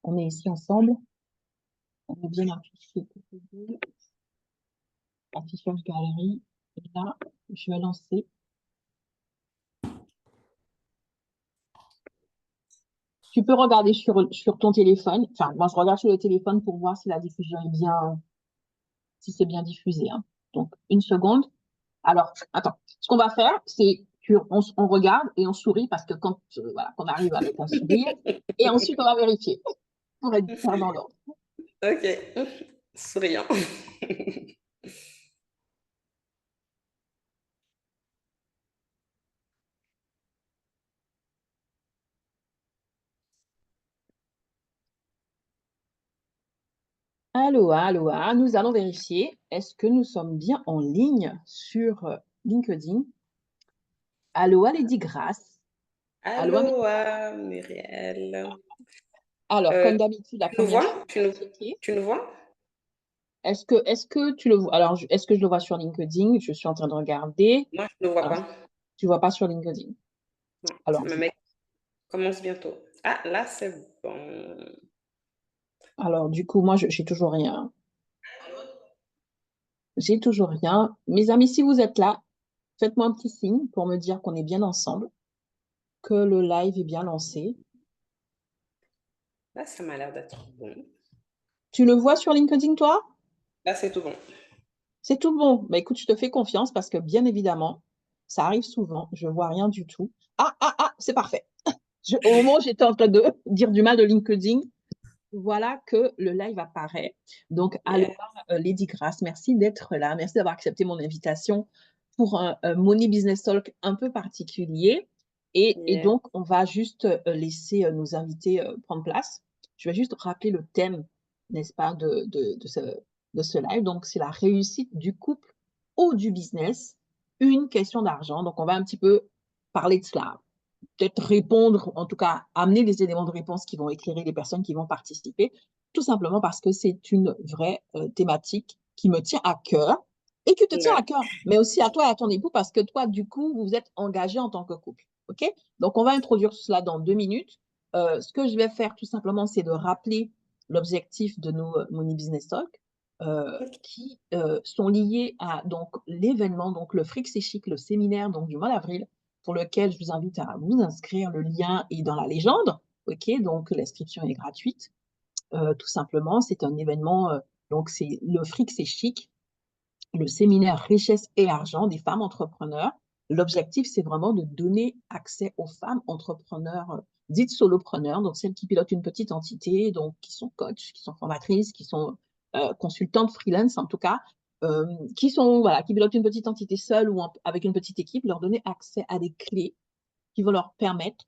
On est ici ensemble. On est bien affiché. Affichage galerie. Et là, je vais lancer. Tu peux regarder sur ton téléphone. Enfin, moi, je regarde sur le téléphone pour voir si la diffusion est bien, si c'est bien diffusé, hein. Donc, une seconde. Alors, attends. Ce qu'on va faire, c'est on regarde et on sourit parce que quand voilà, qu'on arrive avec un sourire, et ensuite on va vérifier pour être faire dans l'ordre. Ok, souriant. Allô, nous allons vérifier. Est-ce que nous sommes bien en ligne sur LinkedIn? Allô, Lady Grace. Allô, Allô, Muriel. alors, comme d'habitude, la Tu nous première vois? chose, on va checker. Tu nous vois? Est-ce que tu le vois? Alors, est-ce que je le vois sur LinkedIn? Je suis en train de regarder. Moi, je ne vois Alors, pas. tu vois pas sur LinkedIn. Non, Alors, le mec commence bientôt. Ah, là, c'est bon. du coup, moi, j'ai toujours rien. J'ai toujours rien. Mes amis, si vous êtes là, faites-moi un petit signe pour me dire qu'on est bien ensemble, que le live est bien lancé. Là, ça m'a l'air d'être bon. Tu le vois sur LinkedIn, toi? Là, c'est tout bon. C'est tout bon. Bah, écoute, je te fais confiance parce que bien évidemment, ça arrive souvent. Je vois rien du tout. C'est parfait. Au moment où j'étais en train de dire du mal de LinkedIn, voilà que le live apparaît. Donc, allô, Yeah, Lady Grace, merci d'être là. Merci d'avoir accepté mon invitation pour un Money Business Talk un peu particulier. Et yeah. donc, on va juste laisser nos invités prendre place. Je vais juste rappeler le thème, n'est-ce pas, de ce live. Donc, c'est la réussite du couple ou du business, une question d'argent. Donc, on va un petit peu parler de cela, peut-être répondre, en tout cas amener des éléments de réponse qui vont éclairer les personnes qui vont participer, tout simplement parce que c'est une vraie thématique qui me tient à cœur et qui te tient Ouais. à cœur, mais aussi à toi et à ton époux parce que toi, du coup, vous êtes engagés en tant que couple. OK? Donc, on va introduire cela dans 2 minutes. Ce que je vais faire tout simplement, c'est de rappeler l'objectif de nos Money Business Talk. Qui sont liés à donc l'événement, donc le Fric c'est chic, le séminaire donc du mois d'avril, pour lequel je vous invite à vous inscrire. Le lien est dans la légende. OK, donc l'inscription est gratuite. Tout simplement, c'est un événement, donc c'est le fric, c'est chic, le séminaire richesse et argent des femmes entrepreneurs. L'objectif, c'est vraiment de donner accès aux femmes entrepreneurs, dites solopreneurs, donc celles qui pilotent une petite entité, donc qui sont coachs, qui sont formatrices, qui sont consultantes freelance en tout cas, qui sont voilà, qui pilotent une petite entité seule ou avec une petite équipe, leur donner accès à des clés qui vont leur permettre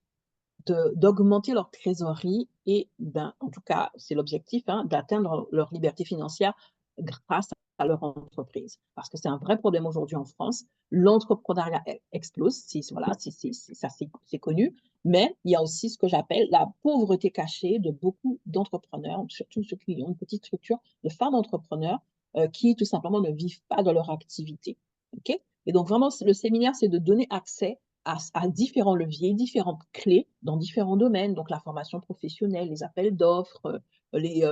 d'augmenter leur trésorerie et, ben, en tout cas, c'est l'objectif, hein, d'atteindre leur liberté financière grâce à leur entreprise. Parce que c'est un vrai problème aujourd'hui en France. L'entrepreneuriat explose, voilà, ça c'est connu, mais il y a aussi ce que j'appelle la pauvreté cachée de beaucoup d'entrepreneurs, surtout ceux qui ont une petite structure, de femmes entrepreneurs qui tout simplement ne vivent pas de leur activité. Okay. Et donc vraiment, le séminaire, c'est de donner accès à différents leviers, différentes clés dans différents domaines, donc la formation professionnelle, les appels d'offres, les,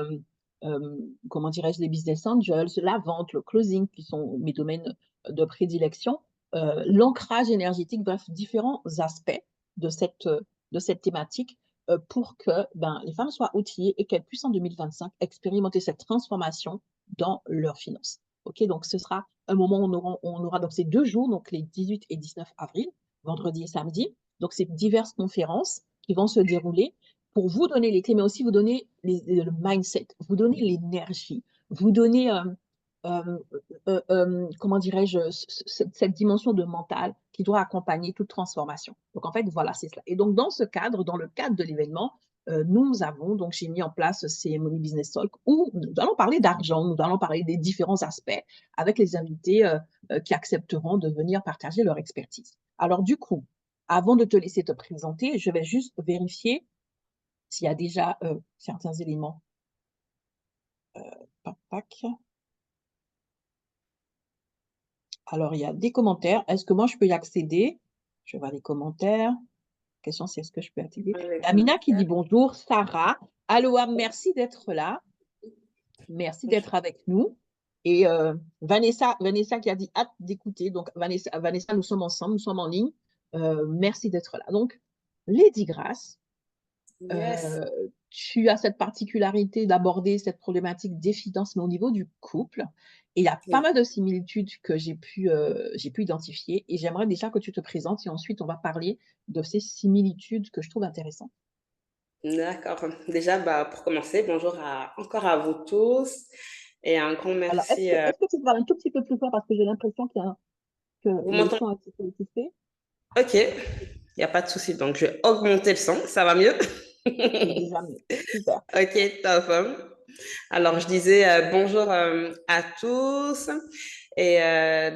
comment dirais-je, les business angels, la vente, le closing, qui sont mes domaines de prédilection, l'ancrage énergétique, bref, différents aspects de cette thématique pour que ben, les femmes soient outillées et qu'elles puissent en 2025 expérimenter cette transformation dans leurs finances. OK, donc ce sera un moment où on aura donc ces 2 jours, donc les 18 et 19 avril, vendredi et samedi. Donc, c'est diverses conférences qui vont se dérouler pour vous donner les clés, mais aussi vous donner le mindset, vous donner l'énergie, vous donner, comment dirais-je, cette dimension de mental qui doit accompagner toute transformation. Donc, en fait, voilà, c'est cela. Et donc, dans le cadre de l'événement, j'ai mis en place ces Money Business Talk où nous allons parler d'argent, nous allons parler des différents aspects avec les invités qui accepteront de venir partager leur expertise. Alors, du coup, avant de te laisser te présenter, je vais juste vérifier s'il y a déjà certains éléments. Alors, il y a des commentaires. Est-ce que moi, je peux y accéder? Je vais voir les commentaires. question, c'est est-ce que je peux t'aider? Avec Amina qui dit plaisir. bonjour, Sarah. Aloha, merci d'être là. Merci d'être avec nous. Et Vanessa qui a dit hâte d'écouter. Donc, Vanessa, nous sommes ensemble, nous sommes en ligne. Merci d'être là. Donc, Lady Grace, Yes. tu as cette particularité d'aborder cette problématique des finances, mais au niveau du couple. Et il y a pas Oui. mal de similitudes que j'ai pu identifier. Et j'aimerais déjà que tu te présentes et ensuite on va parler de ces similitudes que je trouve intéressantes. D'accord. Déjà, bah, pour commencer, bonjour encore à vous tous et un grand Alors, merci. est-ce que tu peux parler un tout petit peu plus fort parce que j'ai l'impression que Vous le m'entendez? son a été étouffé? Ok, il n'y a pas de souci. Donc, je vais augmenter le son. Ça va mieux? C'est déjà mieux. Super. Ok, top. Alors, je disais bonjour à tous. Et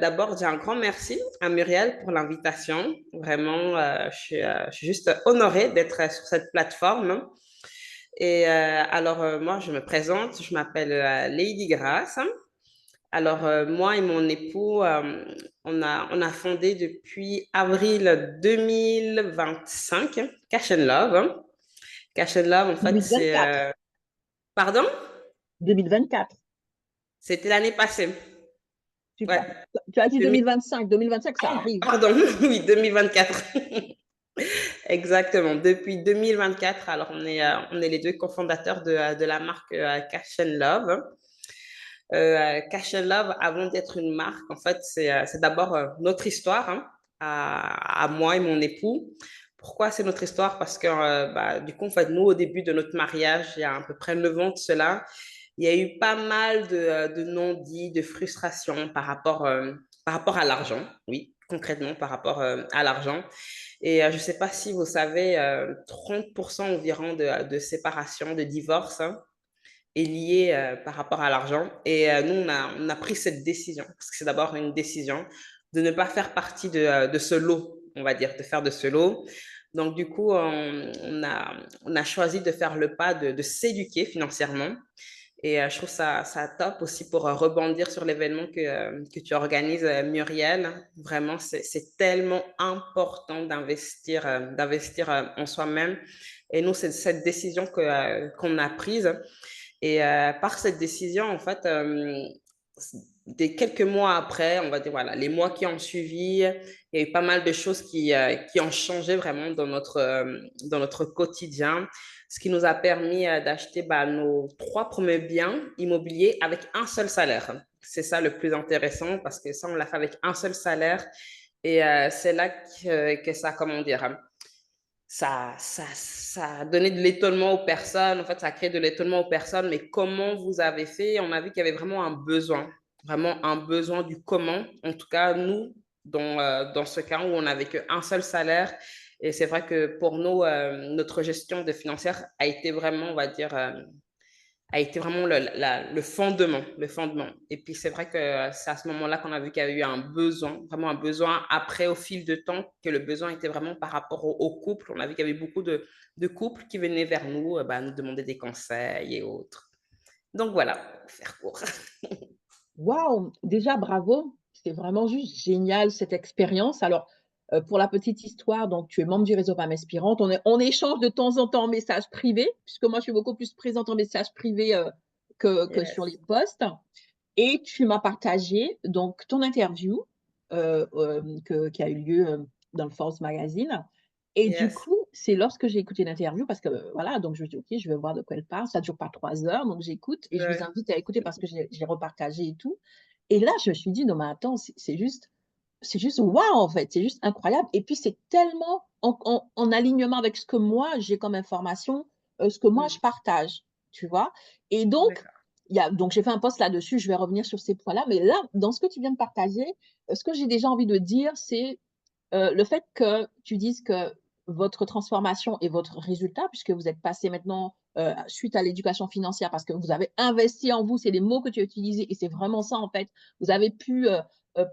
d'abord, j'ai un grand merci à Muriel pour l'invitation. Vraiment, je suis juste honorée d'être sur cette plateforme. Et alors, moi, je me présente. Je m'appelle Lady Grace. Alors, moi et mon époux, on a fondé depuis avril 2025 Cash and Love. Cash and Love, en fait, c'est... 2024. Pardon? 2024. C'était l'année passée. Ouais. Super. Tu as dit 2025. 2025, ça arrive. Pardon, oui, 2024. Exactement. Depuis 2024, alors on est les deux cofondateurs de la marque Cash and Love. Cash and Love, avant d'être une marque, en fait, c'est d'abord notre histoire, hein, à moi et mon époux. Pourquoi c'est notre histoire? Parce que bah, du coup, en fait, nous, au début de notre mariage, il y a à peu près 9 ans de cela, il y a eu pas mal de non-dits, de frustrations par rapport à l'argent. Oui, concrètement, par rapport à l'argent. Et je ne sais pas si vous savez, 30% environ de séparation, de divorce, hein, est lié par rapport à l'argent. Et nous, on a pris cette décision, parce que c'est d'abord une décision, de ne pas faire partie de ce lot, on va dire, de faire de ce lot. Donc, du coup, on a choisi de faire le pas de s'éduquer financièrement. Et je trouve ça top aussi pour rebondir sur l'événement que tu organises, Muriel. Vraiment, c'est tellement important d'investir en soi-même. Et nous, c'est cette décision qu'on a prise. Et par cette décision, en fait, des quelques mois après, on va dire, voilà, les mois qui ont suivi, il y a eu pas mal de choses qui ont changé vraiment dans notre quotidien, ce qui nous a permis d'acheter bah, nos 3 premiers biens immobiliers avec un seul salaire. C'est ça le plus intéressant parce que ça, on l'a fait avec un seul salaire. Et c'est là que ça, comment dire, hein, ça a donné de l'étonnement aux personnes. En fait, ça a créé de l'étonnement aux personnes. Mais comment vous avez fait? On a vu qu'il y avait vraiment un besoin du comment. En tout cas, nous, dans ce cas où on n'avait qu'un seul salaire. Et c'est vrai que pour nous, notre gestion de financière a été vraiment, on va dire, a été vraiment le fondement, le fondement. Et puis c'est vrai que c'est à ce moment-là qu'on a vu qu'il y a eu un besoin, vraiment un besoin. Après, au fil de temps, que le besoin était vraiment par rapport au couple. On a vu qu'il y avait beaucoup de couples qui venaient vers nous, bah, nous demander des conseils et autres. Donc voilà, pour faire court. Waouh! Déjà, bravo. C'est vraiment juste génial cette expérience. Alors, pour la petite histoire, donc tu es membre du réseau Femmes Inspirantes. On échange de temps en temps en messages privés, puisque moi, je suis beaucoup plus présente en messages privés que sur Yes, les posts. Et tu m'as partagé donc ton interview qui a eu lieu dans le Force Magazine. Et du yes, coup, c'est lorsque j'ai écouté l'interview, parce que voilà, donc je me dis, OK, je vais voir de quoi elle parle. Ça ne dure pas 3 heures, donc j'écoute et je vous ouais, invite à écouter parce que j'ai repartagé et tout. Et là, je me suis dit, non, mais attends, c'est juste waouh, en fait, c'est juste incroyable. Et puis, c'est tellement en alignement avec ce que moi, j'ai comme information, ce que moi, je mm, partage, tu vois. Et donc, d'accord. donc j'ai fait un post là-dessus, je vais revenir sur ces points-là. Mais là, dans ce que tu viens de partager, ce que j'ai déjà envie de dire, c'est le fait que tu dises que votre transformation et votre résultat, puisque vous êtes passé maintenant suite à l'éducation financière, parce que vous avez investi en vous, c'est les mots que tu as utilisés, et c'est vraiment ça en fait. Vous avez pu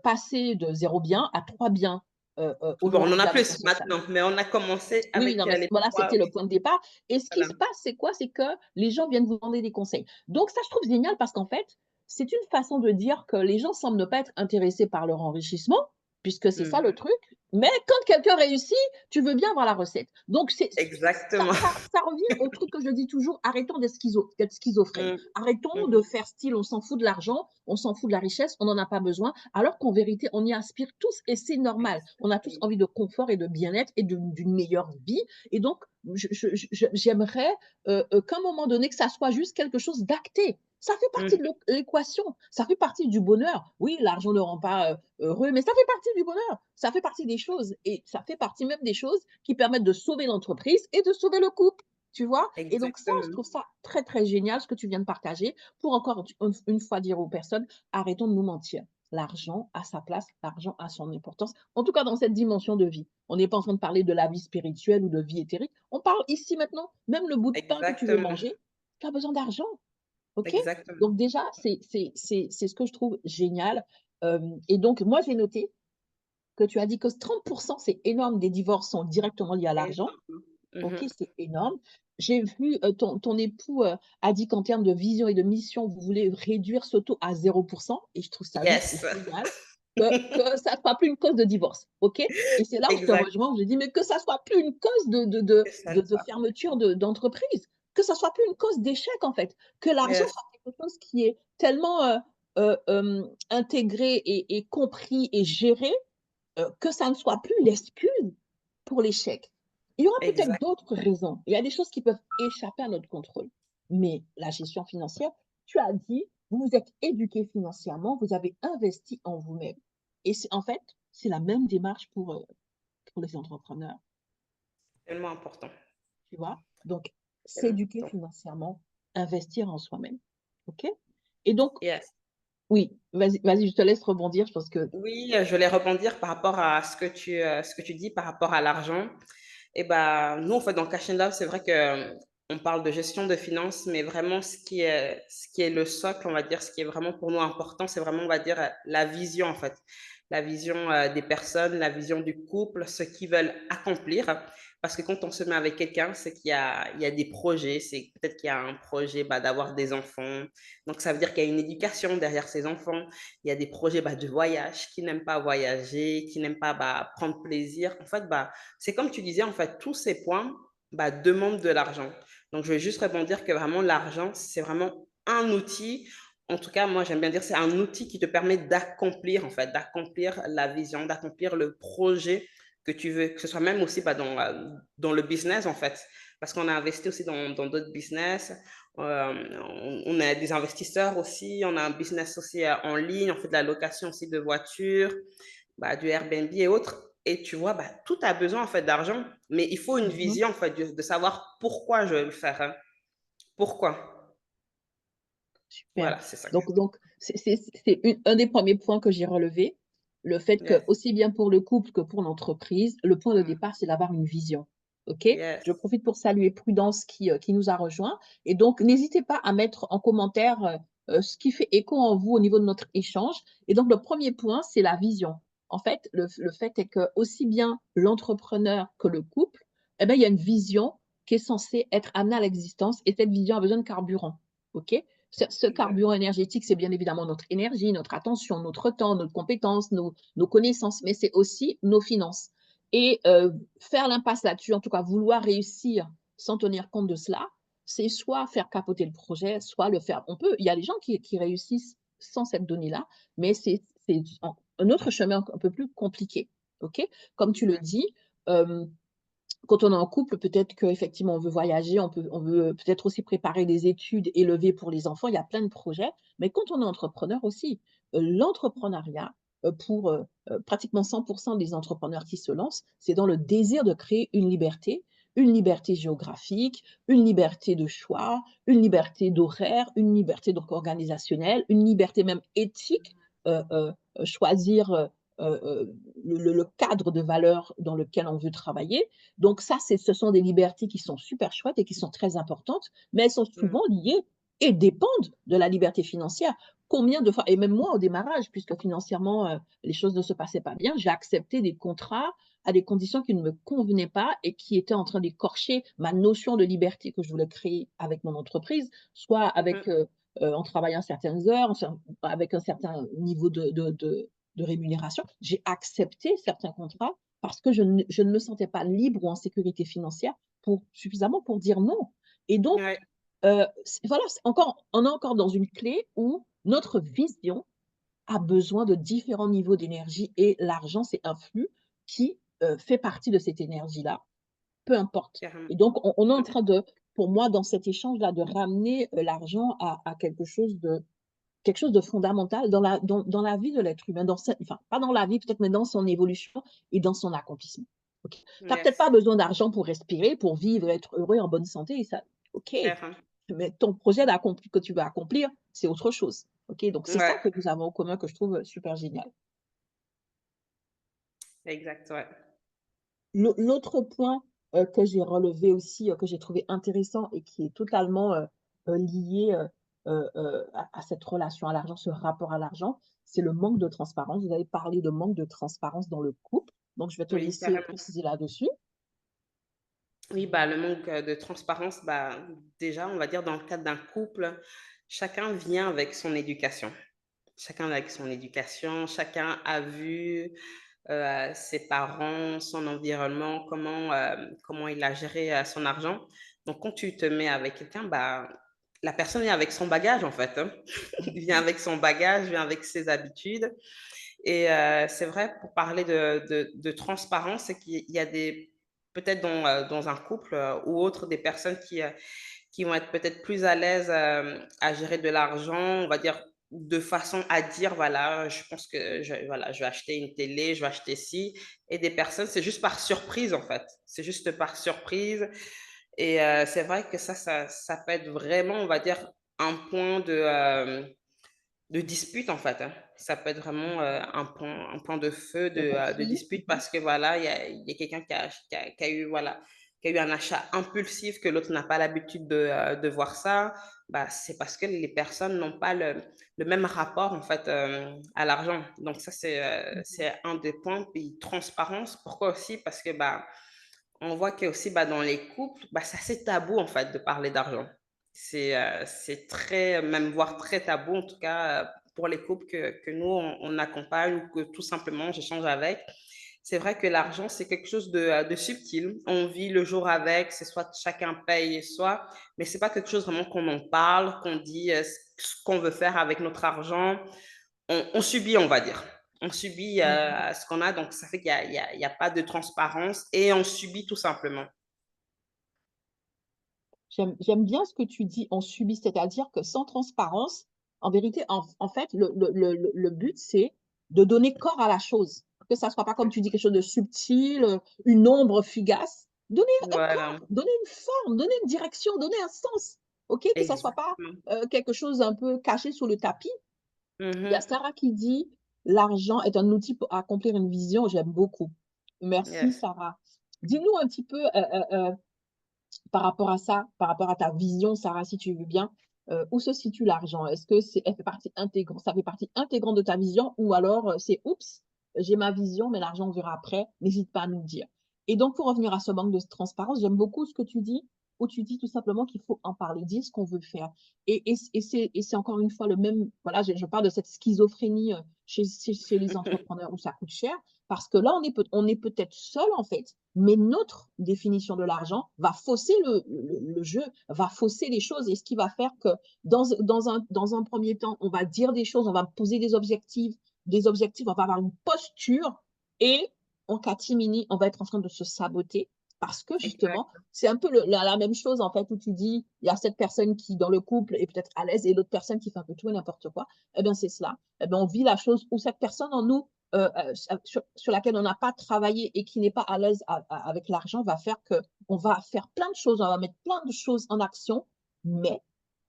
passer de 0 bien à 3 biens Bon, on en aujourd'hui a avec un plus seul salaire. maintenant, mais on a commencé Oui, oui, avec non, mais les voilà, trois. c'était le Oui, point de départ. Et ce qui voilà. se passe, c'est quoi? C'est que les gens viennent vous demander des conseils. Donc ça, je trouve génial parce qu'en fait, c'est une façon de dire que les gens semblent ne pas être intéressés par leur enrichissement, puisque c'est ça le Mhm. truc. Mais quand quelqu'un réussit, tu veux bien avoir la recette. Donc, Exactement. ça revient au truc que je dis toujours, arrêtons d'être schizophrènes. Mm, Arrêtons de mhm. faire style, on s'en fout de l'argent, on s'en fout de la richesse, on n'en a pas besoin, alors qu'en vérité, on y aspire tous et c'est normal. On a tous Exactement. envie de confort et de bien-être et d'une meilleure vie. Et donc, j'aimerais qu'à un moment donné, que ça soit juste quelque chose d'acté. Ça fait partie de Mhm. l'équation, ça fait partie du bonheur. Oui, l'argent ne rend pas heureux, mais ça fait partie du bonheur. Ça fait partie des choses et ça fait partie même des choses qui permettent de sauver l'entreprise et de sauver le couple. Tu vois? Et donc ça, je Exactement. trouve ça très, très génial ce que tu viens de partager pour encore une fois dire aux personnes, arrêtons de nous mentir. L'argent a sa place, l'argent a son importance. En tout cas, dans cette dimension de vie. On n'est pas en train de parler de la vie spirituelle ou de vie éthérique. On parle ici maintenant, même le bout de pain que tu veux Exactement. manger, tu as besoin d'argent. OK? Exactement. Donc déjà, c'est ce que je trouve génial. Et donc, moi, j'ai noté que tu as dit que 30%, c'est énorme, des divorces sont directement liés à l'argent. Énorme. OK, Mhm. c'est énorme. J'ai vu, ton époux, a dit qu'en termes de vision et de mission, vous voulez réduire ce taux à 0% et je trouve ça juste Yes. génial que ça ne soit plus une cause de divorce, OK? Et c'est là où je te Exact. rejoins, où je dis: «Mais que ça soit plus une cause Que ça ne de soit. fermeture d'entreprise, que ça soit plus une cause d'échec, en fait, que l'argent Yes. soit quelque chose qui est tellement, intégré et compris et géré que ça ne soit plus l'excuse pour l'échec. Il y aura peut-être Exact. d'autres raisons. Il y a des choses qui peuvent échapper à notre contrôle. Mais la gestion financière, tu as dit, vous vous êtes éduqué financièrement, vous avez investi en vous-même. Et en fait, c'est la même démarche pour les entrepreneurs, Tellement important. tu vois. Donc, Tellement s'éduquer important. financièrement, investir en soi-même. OK? Et donc, Yes. oui, vas-y, je te laisse rebondir. Je pense que Oui, je voulais rebondir par rapport à ce que tu dis par rapport à l'argent. Et bah, nous, en fait, dans Cash and Love, c'est vrai que on parle de gestion de finances, mais vraiment, ce qui est le socle, on va dire, ce qui est vraiment pour nous important, c'est vraiment, on va dire, la vision, en fait. La vision des personnes, la vision du couple, ce qu'ils veulent accomplir. Parce que quand on se met avec quelqu'un, c'est qu'il y a des projets. C'est peut-être qu'il y a un projet bah, d'avoir des enfants. Donc, ça veut dire qu'il y a une éducation derrière ces enfants. Il y a des projets bah, de voyage, qui n'aiment pas voyager, qui n'aiment pas bah, prendre plaisir. En fait, bah, c'est comme tu disais, en fait, tous ces points bah, demandent de l'argent. Donc, je vais juste rebondir que vraiment, l'argent, c'est vraiment un outil. En tout cas, moi, j'aime bien dire, c'est un outil qui te permet d'accomplir, en fait, d'accomplir la vision, d'accomplir le projet que tu veux, que ce soit même aussi bah, dans le business, en fait. Parce qu'on a investi aussi dans d'autres business. On a des investisseurs aussi, on a un business aussi en ligne, on fait de la location aussi de voitures, bah, du Airbnb et autres. Et tu vois, bah, tout a besoin en fait d'argent, mais il faut une mhm, vision en fait de savoir pourquoi je vais le faire. Hein. Pourquoi? super. Voilà, c'est ça. Donc c'est un des premiers points que j'ai relevé, le fait que, Yes. aussi bien pour le couple que pour l'entreprise, le point de Mm. départ, c'est d'avoir une vision. OK? Je Yes. profite pour saluer Prudence qui nous a rejoints. Et donc, n'hésitez pas à mettre en commentaire ce qui fait écho en vous au niveau de notre échange. Et donc, le premier point, c'est la vision. En fait, le fait est que aussi bien l'entrepreneur que le couple, eh ben, il y a une vision qui est censée être amenée à l'existence et cette vision a besoin de carburant. OK? Ce Exact. carburant énergétique, c'est bien évidemment notre énergie, notre attention, notre temps, notre compétence, nos connaissances, mais c'est aussi nos finances. Et faire l'impasse là-dessus, en tout cas vouloir réussir sans tenir compte de cela, c'est soit faire capoter le projet, soit le faire. Il y a des gens qui réussissent sans cette donnée-là, mais c'est un autre chemin un peu plus compliqué. OK? Comme tu le Exact. dis, euh, quand on est en couple, peut-être qu'effectivement, on veut voyager, on veut peut-être aussi préparer des études élevées pour les enfants. Il y a plein de projets. Mais quand on est entrepreneur aussi, l'entrepreneuriat, pour pratiquement 100% des entrepreneurs qui se lancent, c'est dans le désir de créer une liberté géographique, une liberté de choix, une liberté d'horaire, une liberté donc organisationnelle, une liberté même éthique, choisir le cadre de valeurs dans lequel on veut travailler. Donc ça, ce sont des libertés qui sont super chouettes et qui sont très importantes, mais elles sont Mm. souvent liées et dépendent de la liberté financière. Combien de fois, et même moi au démarrage, puisque financièrement, les choses ne se passaient pas bien, j'ai accepté des contrats à des conditions qui ne me convenaient pas et qui étaient en train d'écorcher ma notion de liberté que je voulais créer avec mon entreprise, soit Mhm. avec, en travaillant certaines heures, avec un certain niveau de rémunération. J'ai accepté certains contrats parce que je ne me sentais pas libre ou en sécurité financière suffisamment pour dire non. Et donc, Ouais, voilà, on est encore dans une clé où notre vision a besoin de différents niveaux d'énergie et l'argent, c'est un flux qui, fait partie de cette énergie-là, peu importe. carrément. Et donc on est en train de, pour moi, dans cet échange-là, de ramener, l'argent à quelque chose de fondamental dans la vie de l'être humain, enfin, pas dans la vie peut-être, mais dans son évolution et dans son accomplissement. OK. Tu as peut-être Yes, pas besoin d'argent pour respirer, pour vivre, être heureux, en bonne santé et ça OK, carrément. mais ton projet que tu veux accomplir, c'est autre chose. OK, donc c'est ça Ouais, que nous avons en commun que je trouve, super génial. exact, ouais. L'autre point, que j'ai relevé aussi, que j'ai trouvé intéressant et qui est totalement, lié, à cette relation à l'argent, ce rapport à l'argent, c'est le manque de transparence. Vous avez parlé de manque de transparence dans le couple, donc je vais te Oui, laisser carrément. préciser là-dessus. Oui, bah, le manque, de transparence, bah, déjà, on va dire dans le cadre d'un couple, chacun vient avec son éducation. Chacun avec son éducation, chacun a vu, ses parents, son environnement, comment il a géré, son argent. Donc quand tu te mets avec quelqu'un, bah, la personne vient avec son bagage, en fait, hein. Il vient Mmh. avec son bagage, vient avec ses habitudes et c'est vrai pour parler de transparence, c'est qu'il y a des peut-être dans un couple, ou autre, des personnes qui vont être peut-être plus à l'aise, à gérer de l'argent, on va dire, de façon à dire: «Voilà, je pense que je vais acheter une télé, je vais acheter ci» et des personnes, c'est juste par surprise, en fait. C'est juste par surprise et c'est vrai que ça peut être vraiment, on va dire, un point de dispute, en fait, hein. Ça peut être vraiment, un point de feu De de conflit. dispute Mmh. parce que voilà, il y a quelqu'un qui a eu voilà, qui a eu un achat impulsif que l'autre n'a pas l'habitude de voir ça. Bah, c'est parce que les personnes n'ont pas le même rapport, en fait, à l'argent. Donc ça, Mmh. c'est un des points. Puis transparence, pourquoi aussi? Parce que, bah, on voit que aussi, bah, dans les couples, bah, c'est assez tabou, en fait, de parler d'argent. C'est très même voire très tabou, en tout cas, pour les couples que nous on accompagne ou que tout simplement j'échange avec. C'est vrai que l'argent, c'est quelque chose de subtil. On vit le jour avec, c'est soit chacun paye soi, mais c'est pas quelque chose vraiment qu'on en parle, qu'on dit, ce qu'on veut faire avec notre argent. On subit, on va dire. On subit, Mmh. ce qu'on a, donc ça fait qu'il y a pas de transparence et on subit tout simplement. J'aime bien ce que tu dis, «on subit», c'est-à-dire que sans transparence, en vérité, en fait, le but, c'est de donner corps à la chose. Que ça soit pas, comme tu dis, quelque chose de subtil, une ombre fugace. Donner un Voilà, corps, donner une forme, donner une direction, donner un sens. OK? Que ça soit pas, exactement. quelque chose un peu caché sous le tapis. Il y a Mmh. Sarah qui dit: «L'argent est un outil pour accomplir une vision». J'aime beaucoup. Merci Yes. Sarah. Dis-nous un petit peu, par rapport à ça, par rapport à ta vision, Sarah, si tu veux bien, où se situe l'argent? Est-ce que elle fait partie intégrante ça fait partie intégrante de ta vision ou alors, c'est: «Oups, j'ai ma vision, mais l'argent, on verra après, n'hésite pas à nous le dire». Et donc pour revenir à ce manque de transparence, j'aime beaucoup ce que tu dis, où tu dis tout simplement qu'il faut en parler, dire ce qu'on veut faire. Et c'est encore une fois le même, voilà, je parle de cette schizophrénie, chez les entrepreneurs où ça coûte cher, parce que là, on est peut-être seul, en fait, mais notre définition de l'argent va fausser le jeu, va fausser les choses et ce qui va faire que dans un premier temps, on va dire des choses, on va poser des objectifs, on va avoir une posture et en catimini, on va être en train de se saboter parce que justement, Exact. c'est un peu la même chose en fait où tu dis, il y a cette personne qui dans le couple est peut-être à l'aise et l'autre personne qui fait un peu tout et n'importe quoi. Eh bien, c'est cela. Eh bien, on vit la chose où cette personne en nous sur laquelle on n'a pas travaillé et qui n'est pas à l'aise avec l'argent va faire que on va faire plein de choses, on va mettre plein de choses en action, mais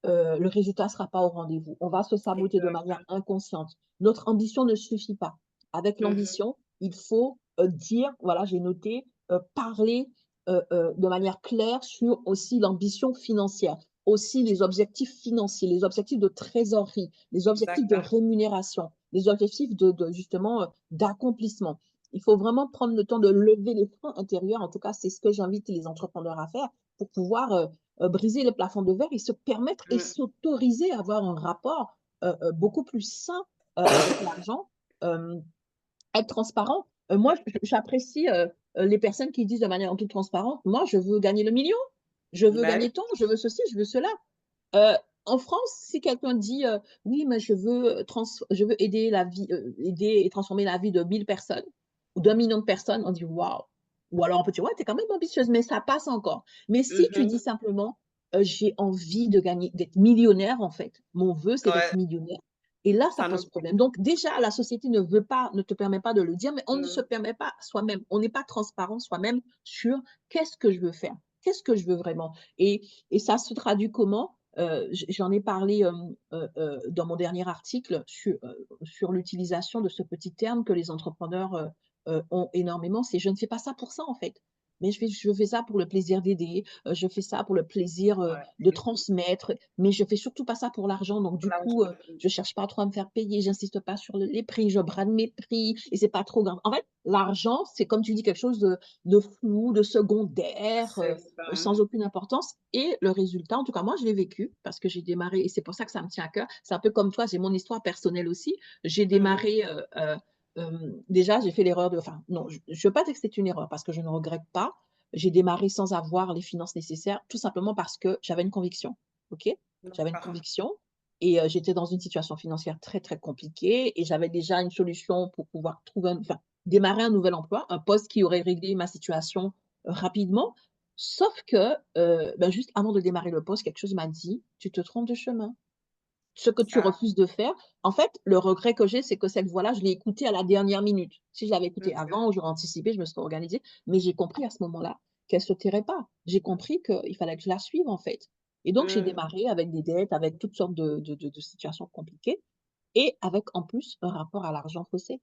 le résultat ne sera pas au rendez-vous. On va se saboter de manière Exact. inconsciente. Notre ambition ne suffit pas. Avec Mmh. l'ambition, il faut, dire, voilà, j'ai noté, parler, de manière claire sur aussi l'ambition financière, aussi les objectifs financiers, les objectifs de trésorerie, les objectifs de Exact. rémunération, les objectifs de justement, d'accomplissement. Il faut vraiment prendre le temps de lever les freins intérieurs. En tout cas, c'est ce que j'invite les entrepreneurs à faire pour pouvoir, briser le plafond de verre et se permettre et Mmh. s'autoriser à avoir un rapport, beaucoup plus sain, avec l'argent, hem être transparent. Moi, j'apprécie les personnes qui disent de manière en toute transparente, moi, je veux gagner le million, je veux Bah oui. gagner tant, je veux ceci, je veux cela. Heu, En France, si quelqu'un dit, «Oui, mais je veux aider la vie, aider et transformer la vie de 1000 personnes ou d'1 million de personnes», on dit: «Waouh!» Ou alors on peut dire: «Ouais, tu es quand même ambitieuse», mais ça passe encore. Mais si tu dis Mhm. simplement, «J'ai envie de gagner d'être millionnaire en fait, mon vœu c'est d'être Ouais, millionnaire», et là, c'est ça un pose autre. problème. Donc déjà, la société ne te permet pas de le dire, mais on ne se Mm. permet pas soi-même. On n'est pas transparent soi-même sur: «Qu'est-ce que je veux faire? Qu'est-ce que je veux vraiment?» Et ça se traduit comment? J'en ai parlé, dans mon dernier article sur l'utilisation de ce petit terme que les entrepreneurs, ont énormément, c'est: «Je ne fais pas ça pour ça, en fait, mais je fais ça pour le plaisir d'aider, je fais ça pour le plaisir, Ouais. de transmettre, mais je fais surtout pas ça pour l'argent. Donc du coup, L'argent. je cherche pas trop à me faire payer, j'insiste pas sur les prix, je brade mes prix et c'est pas trop grave». En fait, l'argent, c'est comme tu dis quelque chose de flou, de secondaire, C'est ça. sans aucune importance, et le résultat, en tout cas moi je l'ai vécu parce que j'ai démarré et c'est pour ça que ça me tient à cœur. C'est un peu comme toi, j'ai mon histoire personnelle aussi. J'ai Mhm. démarré, déjà j'ai fait l'erreur de, enfin non, je veux pas dire que c'est une erreur parce que je ne regrette pas. J'ai démarré sans avoir les finances nécessaires, tout simplement parce que j'avais une conviction, OK? J'avais une D'accord. conviction et j'étais dans une situation financière très, très compliquée et j'avais déjà une solution pour pouvoir trouver démarrer un nouvel emploi, un poste qui aurait réglé ma situation rapidement. Sauf que, juste avant de démarrer le poste, quelque chose m'a dit: «Tu te trompes de chemin. Ce que tu Ah, refuses de faire». En fait, le regret que j'ai, c'est que cette voix-là, je l'ai écoutée à la dernière minute. Si je l'avais écoutée ok. avant, j'aurais anticipé, je me serais organisée, mais j'ai compris à ce moment-là qu'elle se tairait pas. J'ai compris qu'il fallait que je la suive, en fait, et donc j'ai Mm, démarré avec des dettes, avec toutes sortes de situations compliquées et avec, en plus, un rapport à l'argent faussé.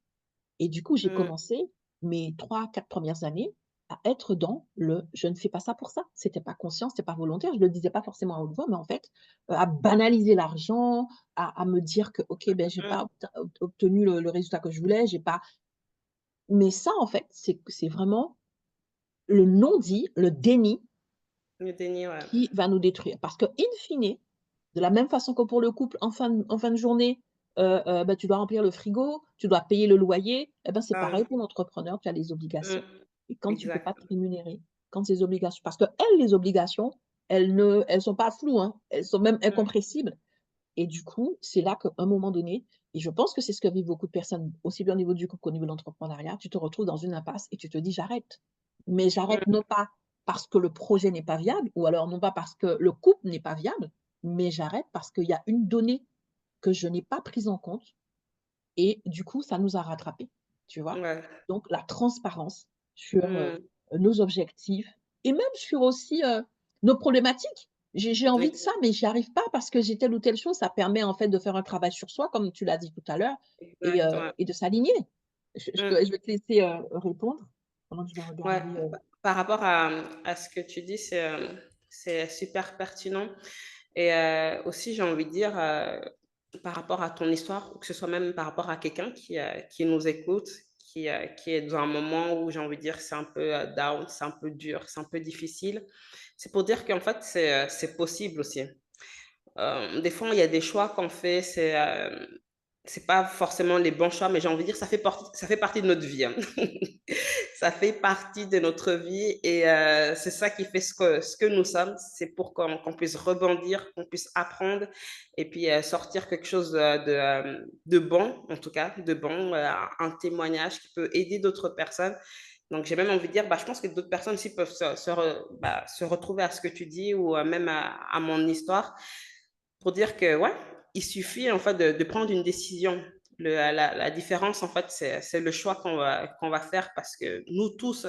Et du coup, j'ai mm, commencé mes 3 4 premières années à être dans le: «Je ne fais pas ça pour ça». C'était pas conscient, c'était pas volontaire, je le disais pas forcément à haute voix, mais en fait, à banaliser l'argent, à me dire que: «OK, ben, j'ai mm. pas obtenu le résultat que je voulais, j'ai pas». Mais ça, en fait, c'est vraiment le non-dit, le déni Le déni, ouais. qui va nous détruire. Parce que in fine, de la même façon que pour le couple, en fin de journée, tu dois remplir le frigo, tu dois payer le loyer, et ben, c'est Ah, pareil pour l'entrepreneur, tu as les obligations. mm, Et quand tu peux pas exact. te rémunérer, quand ces obligations, parce qu'elles, les obligations, elles sont pas floues, hein, elles sont même Mm, incompressibles, et du coup, c'est là qu'à un moment donné, et je pense que c'est ce que vivent beaucoup de personnes, aussi bien au niveau du couple qu'au niveau de l'entrepreneuriat, tu te retrouves dans une impasse et tu te dis: «J'arrête». Mais j'arrête mm, non pas parce que le projet n'est pas viable, ou alors non pas parce que le couple n'est pas viable, mais j'arrête parce qu'il y a une donnée que je n'ai pas prise en compte et du coup, ça nous a rattrapés, tu vois? ouais. Donc la transparence sur, Mm, nos objectifs et même sur aussi, nos problématiques. J'ai envie de ça, ex- mais j'y arrive pas parce que j'ai telle ou telle chose. Ça permet en fait de faire un travail sur soi, comme tu l'as dit tout à l'heure, exact, ouais. et de s'aligner. Je Mm, vais te laisser, répondre pendant que je vais ouais. regarder, Par rapport à ce que tu dis, c'est super pertinent. Et aussi, j'ai envie de dire, par rapport à ton histoire, ou que ce soit même par rapport à quelqu'un qui nous écoute, qui est dans un moment où j'ai envie de dire c'est un peu down, c'est un peu dur, c'est un peu difficile, c'est pour dire qu'en fait, c'est possible aussi. Des fois, il y a des choix qu'on fait, c'est pas forcément les bons choix, mais j'ai envie de dire, ça fait partie de notre vie, hein. Ça fait partie de notre vie et c'est ça qui fait ce que nous sommes. C'est pour qu'on puisse rebondir, qu'on puisse apprendre et puis sortir quelque chose de bon, en tout cas, de bon, un témoignage qui peut aider d'autres personnes. Donc, j'ai même envie de dire, bah, je pense que d'autres personnes aussi peuvent se retrouver à ce que tu dis ou même à mon histoire pour dire que, ouais, il suffit en fait de prendre une décision. La différence, en fait, c'est le choix qu'on va faire parce que nous tous,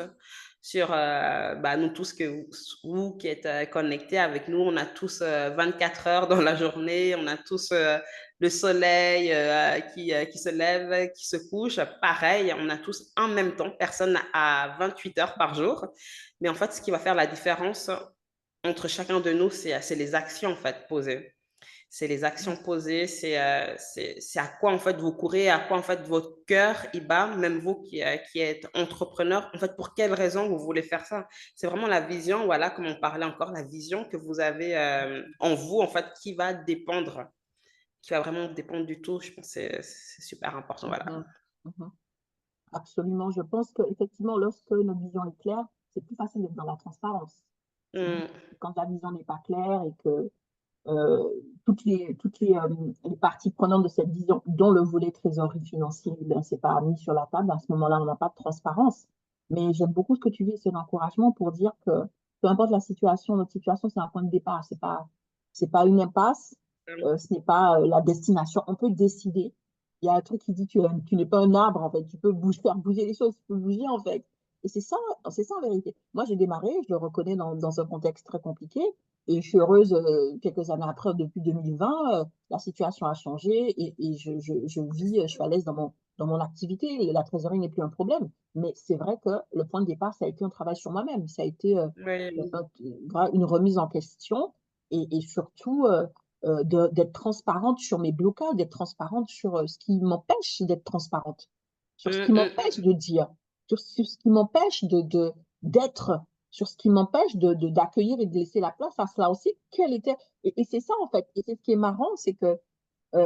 nous tous vous qui êtes connectés avec nous, on a tous 24 heures dans la journée, on a tous le soleil qui se lève, qui se couche. Pareil, on a tous en même temps, personne a 28 heures par jour. Mais en fait, ce qui va faire la différence entre chacun de nous, c'est les actions en fait posées. C'est les actions posées, c'est à quoi en fait vous courez, à quoi en fait votre cœur il bat, même vous qui êtes entrepreneur, en fait pour quelle raison vous voulez faire ça. C'est vraiment la vision, voilà, comme on parlait encore, la vision que vous avez en vous en fait qui va vraiment dépendre du tout. Je pense que c'est super important, voilà. mmh mh. Mmh. Absolument. Je pense qu'effectivement, lorsque notre vision est claire, c'est plus facile d'être dans la transparence. C'est vrai Mm. que quand la vision n'est pas claire et que euh, les parties prenantes de cette vision, dont le volet trésorerie financier, ben, c'est pas mis sur la table, à ce moment-là, on n'a pas de transparence. Mais j'aime beaucoup ce que tu dis, c'est l'encouragement pour dire que peu importe la situation, notre situation, c'est un point de départ, c'est pas une impasse, ce n'est pas la destination. On peut décider. Il y a un truc qui dit que tu n'es pas un arbre, en fait. Tu peux bouger, faire bouger les choses, tu peux bouger, en fait. Et c'est ça en vérité. Moi, j'ai démarré, je le reconnais dans un contexte très compliqué. Et je suis heureuse, quelques années après, depuis 2020, la situation a changé et je vis, je suis à l'aise dans mon activité. La trésorerie n'est plus un problème. Mais c'est vrai que le point de départ, ça a été un travail sur moi-même. Ça a été Oui. une remise en question et surtout d'être transparente sur mes blocages, d'être transparente sur ce qui m'empêche d'être transparente, sur ce Mm, qui m'empêche mm, de dire, sur ce qui m'empêche d'être, sur ce qui m'empêche d'accueillir et de laisser la place à cela aussi. Et c'est ça en fait. Et c'est ce qui est marrant, c'est que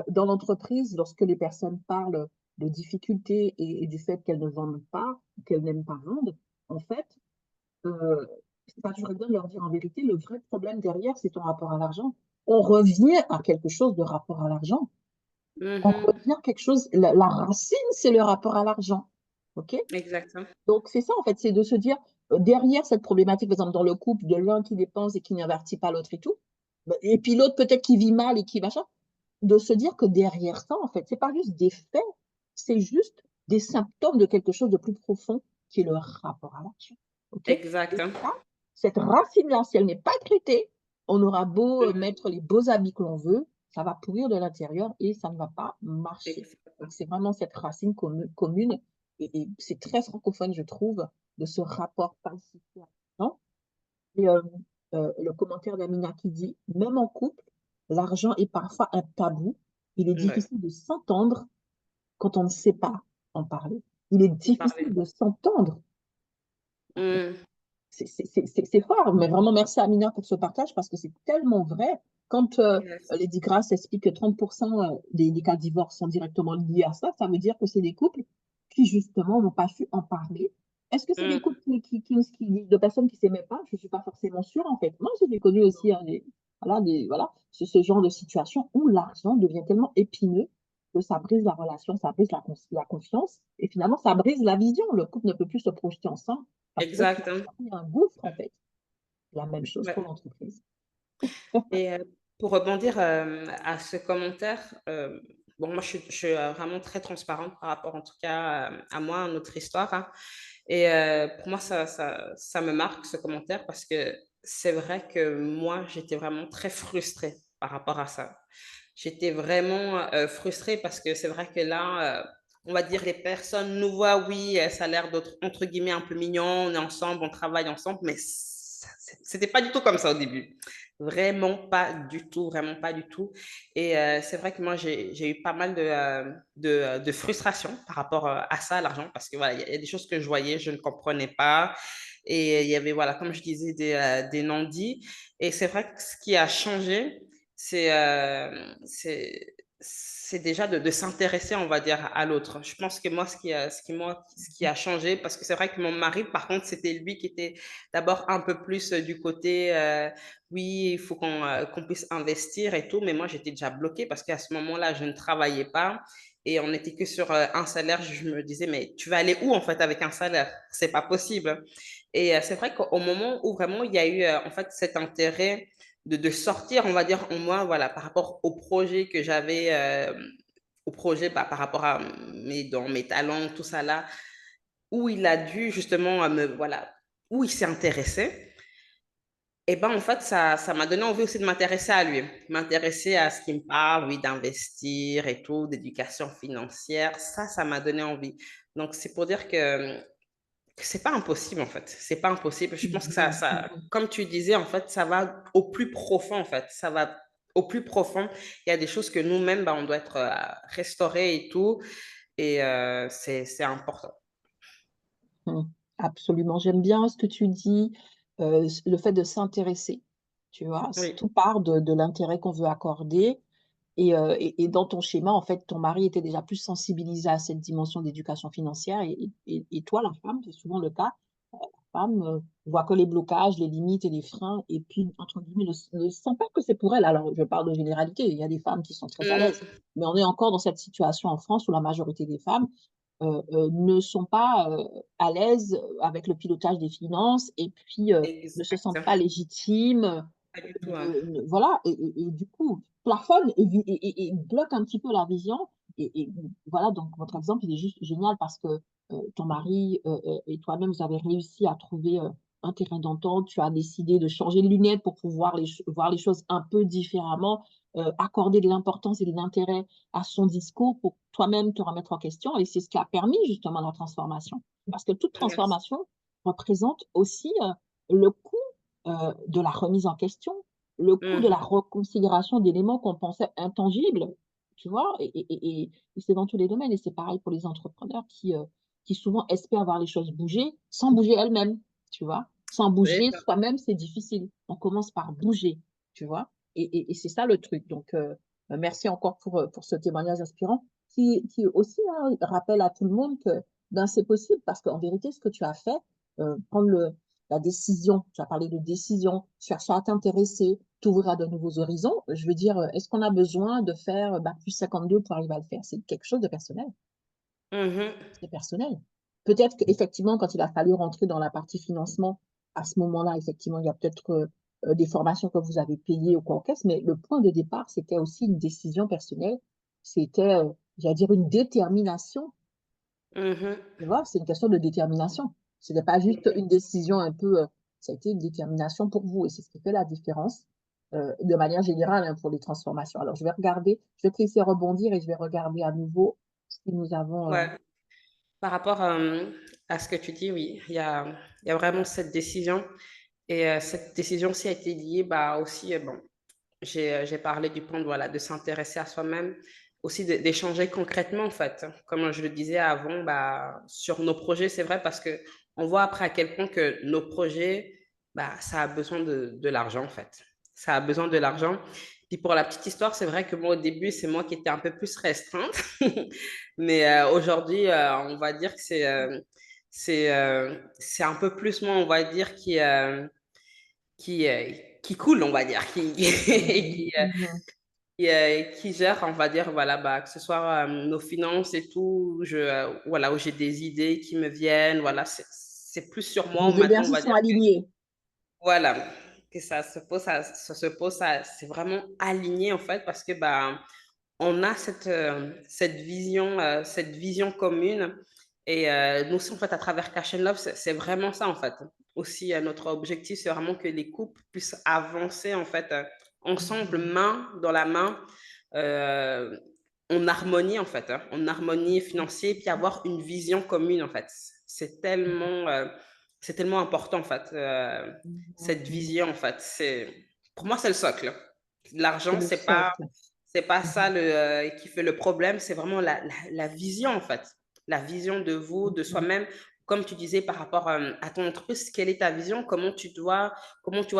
dans l'entreprise, lorsque les personnes parlent de difficultés et du fait qu'elles ne vendent pas, qu'elles n'aiment pas vendre, en fait, euh, c'est pas toujours bien de leur dire en vérité, le vrai problème derrière, c'est ton rapport à l'argent. On revient à quelque chose de rapport à l'argent. On mhm. revient à quelque chose, la racine, c'est le rapport à l'argent. OK? Exactement. Donc, c'est ça, en fait, c'est de se dire, derrière cette problématique, par exemple, dans le couple, de l'un qui dépense et qui n'investit pas l'autre et tout, et puis l'autre peut-être qui vit mal et qui machin, de se dire que derrière ça, en fait, c'est pas juste des faits, c'est juste des symptômes de quelque chose de plus profond qui est le rapport à l'argent. OK? Et Exactement. ça, cette racine-là, si elle n'est pas traitée, on aura beau mettre les beaux habits que l'on veut, ça va pourrir de l'intérieur et ça ne va pas marcher. Donc, Exactement. c'est vraiment cette racine commune et c'est très francophone, je trouve, de ce rapport pacifié à l'argent. Et le commentaire d'Amina qui dit, même en couple, l'argent est parfois un tabou. Il est Ouais. difficile de s'entendre quand on ne sait pas en parler. Il est Parler. difficile de s'entendre. Mm. C'est fort, mais vraiment merci Amina pour ce partage parce que c'est tellement vrai. Quand Yes. Lady Grace explique que 30% des cas de divorce sont directement liés à ça, ça veut dire que c'est des couples qui justement n'ont pas su en parler. Est-ce que c'est des Mm. couples de personnes qui ne s'aimaient pas? Je ne suis pas forcément sûre en fait. Moi, j'ai connu aussi hein, voilà, ce genre de situation où l'argent devient tellement épineux que ça brise la relation, ça brise la confiance et finalement ça brise la vision. Le couple ne peut plus se projeter ensemble parce que Exactement. il y a un gouffre, en fait. La même chose pour Ouais. l'entreprise. Et pour rebondir à ce commentaire, bon, moi, je suis vraiment très transparente par rapport, en tout cas, à moi, à notre histoire, hein. Et pour moi, ça me marque, ce commentaire, parce que c'est vrai que moi, j'étais vraiment très frustrée par rapport à ça. J'étais vraiment frustrée parce que c'est vrai que là, on va dire, les personnes nous voient, oui, ça a l'air d'être, entre guillemets, un peu mignon, on est ensemble, on travaille ensemble, mais c'était pas du tout comme ça au début. Vraiment pas du tout, vraiment pas du tout. Et c'est vrai que moi, j'ai eu pas mal de frustration par rapport à ça, à l'argent, parce que voilà, il y a des choses que je voyais, je ne comprenais pas. Et il y avait, voilà, comme je disais, des non-dits. Et c'est vrai que ce qui a changé, c'est c'est déjà de s'intéresser, on va dire, à l'autre. Je pense que moi, ce qui a changé, parce que c'est vrai que mon mari, par contre, c'était lui qui était d'abord un peu plus du côté, oui, il faut qu'on puisse investir et tout, mais moi, j'étais déjà bloquée parce qu'à ce moment-là, je ne travaillais pas et on n'était que sur un salaire. Je me disais, mais tu vas aller où en fait avec un salaire? C'est pas possible. Et c'est vrai qu'au moment où vraiment il y a eu en fait cet intérêt de sortir, on va dire, en moi, voilà, par rapport au projet que j'avais, au projet bah, par rapport à dans mes talents, tout ça là, où il a dû justement voilà, où il s'est intéressé. Et ben en fait, ça m'a donné envie aussi de m'intéresser à lui, m'intéresser à ce qu'il me parle, oui, d'investir et tout, d'éducation financière. Ça m'a donné envie. Donc, c'est pour dire que c'est pas impossible, en fait. C'est pas impossible. Je pense que comme tu disais, en fait, ça va au plus profond, en fait. Ça va au plus profond. Il y a des choses que nous-mêmes, bah, on doit être restaurés et tout. Et c'est important. Absolument. J'aime bien ce que tu dis, le fait de s'intéresser. Tu vois, Oui, tout part de l'intérêt qu'on veut accorder. Et dans ton schéma, en fait, ton mari était déjà plus sensibilisé à cette dimension d'éducation financière et toi, la femme, c'est souvent le cas, la femme voit que les blocages, les limites et les freins et puis, entre guillemets, ne sent pas que c'est pour elle. Alors, je parle de généralité, il y a des femmes qui sont très à l'aise, Mm. mais on est encore dans cette situation en France où la majorité des femmes ne sont pas à l'aise avec le pilotage des finances et puis ne se sentent Exact. pas légitimes, Pas du tout, hein. voilà, et du coup, plafonnent et bloquent un petit peu la vision. Et voilà, donc votre exemple, il est juste génial parce que ton mari et toi-même, vous avez réussi à trouver un terrain d'entente. Tu as décidé de changer de lunettes pour pouvoir voir les choses un peu différemment, accorder de l'importance et de l'intérêt à son discours pour toi-même te remettre en question. Et c'est ce qui a permis justement la transformation. Parce que toute Yes. transformation représente aussi le coût de la remise en question, le coût de la Mhm. reconsidération d'éléments qu'on pensait intangibles, tu vois, et c'est dans tous les domaines. Et c'est pareil pour les entrepreneurs qui souvent espèrent voir les choses bouger sans bouger elles-mêmes, tu vois. Sans C'est bouger ça. soi-même, c'est difficile. On commence par bouger, tu vois. Et c'est ça le truc. Donc, merci encore pour ce témoignage inspirant qui aussi hein, rappelle à tout le monde que ben, c'est possible parce qu'en vérité, ce que tu as fait, prendre la décision, tu as parlé de décision, chercher à t'intéresser, t'ouvrir à de nouveaux horizons. Je veux dire, est-ce qu'on a besoin de faire bac plus 52 pour arriver à le faire? C'est quelque chose de personnel. Mhm. C'est personnel. Peut-être qu'effectivement, quand il a fallu rentrer dans la partie financement, à ce moment-là, effectivement, il y a peut-être des formations que vous avez payées ou quoi en caisse, mais le point de départ, c'était aussi une décision personnelle. C'était, j'allais dire, une détermination. Mhm. Tu vois, c'est une question de détermination. Ce n'est pas juste une décision un peu, ça a été une détermination pour vous et c'est ce qui fait la différence de manière générale hein, pour les transformations. Alors, je vais regarder, je vais te laisser rebondir et je vais regarder à nouveau ce que nous avons. Ouais. Par rapport à ce que tu dis, oui, il y a vraiment cette décision. Et cette décision aussi a été liée bah, aussi, bon, j'ai parlé du point de, voilà, de s'intéresser à soi-même, aussi d'échanger concrètement, en fait. Comme je le disais avant, bah, sur nos projets, c'est vrai parce que on voit après à quel point que nos projets, bah, ça a besoin de l'argent, en fait. Ça a besoin de l'argent. Puis pour la petite histoire, c'est vrai que moi, au début, c'est moi qui étais un peu plus restreinte. Mais aujourd'hui, on va dire que c'est un peu plus moi, on va dire, qui coule, on va dire, Mhm, mhm. qui gère, on va dire, voilà, bah, que ce soit nos finances et tout, voilà, où j'ai des idées qui me viennent, voilà, c'est plus sur moi Vos maintenant, on énergies va sont dire, alignées. voilà, que ça se pose, c'est vraiment aligné, en fait, parce que, bah, on a cette vision commune. Et nous aussi, en fait, à travers Cash and Love, c'est vraiment ça, en fait. Aussi, notre objectif, c'est vraiment que les couples puissent avancer, en fait, ensemble, Mhm, main dans la main, euh, en harmonie, en fait, hein, en harmonie financière, puis avoir une vision commune, en fait. C'est tellement, euh, c'est tellement important, en fait, mhm, cette mhm. vision, en fait. Pour moi, c'est le socle. C'est L'argent, le c'est pas ça Mhm, qui fait le problème, c'est vraiment la vision en fait. La vision de vous, de mhm, soi-même. Comme tu disais par rapport à ton entreprise, quelle est ta vision? Comment tu vois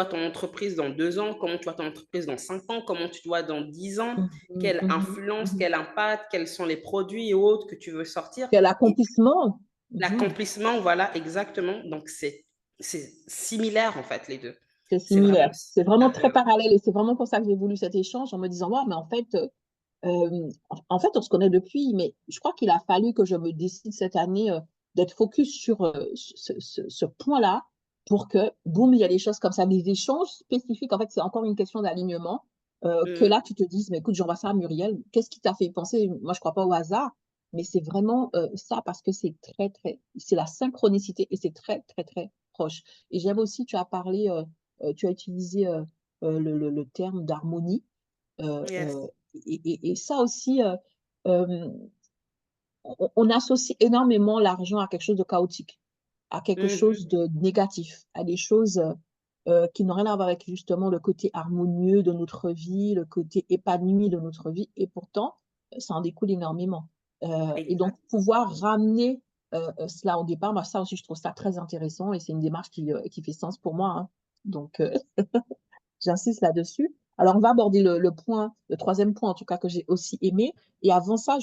ton entreprise dans 2 ans? Comment tu vois ton entreprise dans 5 ans? Comment tu vois dans 10 ans? mhm, Quelle mhm, influence, mhm. quel impact, quels sont les produits et autres que tu veux sortir? Quel Et accomplissement. Mhm. l'accomplissement, voilà, exactement. Donc, c'est similaire en fait, les deux. C'est C'est vraiment similaire. C'est vraiment similaire, les très deux. parallèle et c'est vraiment pour ça que j'ai voulu cet échange en me disant, wow, mais en fait, en fait, on se connaît depuis, mais je crois qu'il a fallu que je me décide cette année d'être focus sur ce point-là pour que, boum, il y a des choses comme ça, des échanges spécifiques. En fait, c'est encore une question d'alignement. Que Mhm. là, tu te dises, mais écoute, j'envoie ça à Muriel. Qu'est-ce qui t'a fait penser? Moi, je crois pas au hasard, mais c'est vraiment ça parce que c'est très, très, c'est la synchronicité et c'est très, très, très proche. Et j'aime aussi, tu as parlé, tu as utilisé le terme d'harmonie. Euh, Yes. euh, et ça aussi, euh, on associe énormément l'argent à quelque chose de chaotique, à quelque Mhm. chose de négatif, à des choses qui n'ont rien à voir avec justement le côté harmonieux de notre vie, le côté épanoui de notre vie. Et pourtant, ça en découle énormément. Et donc, Exact. pouvoir ramener cela au départ, moi, ça aussi, je trouve ça très intéressant et c'est une démarche qui fait sens pour moi. Hein. Donc, j'insiste là-dessus. Alors, on va aborder le troisième point, en tout cas, que j'ai aussi aimé. Et avant ça,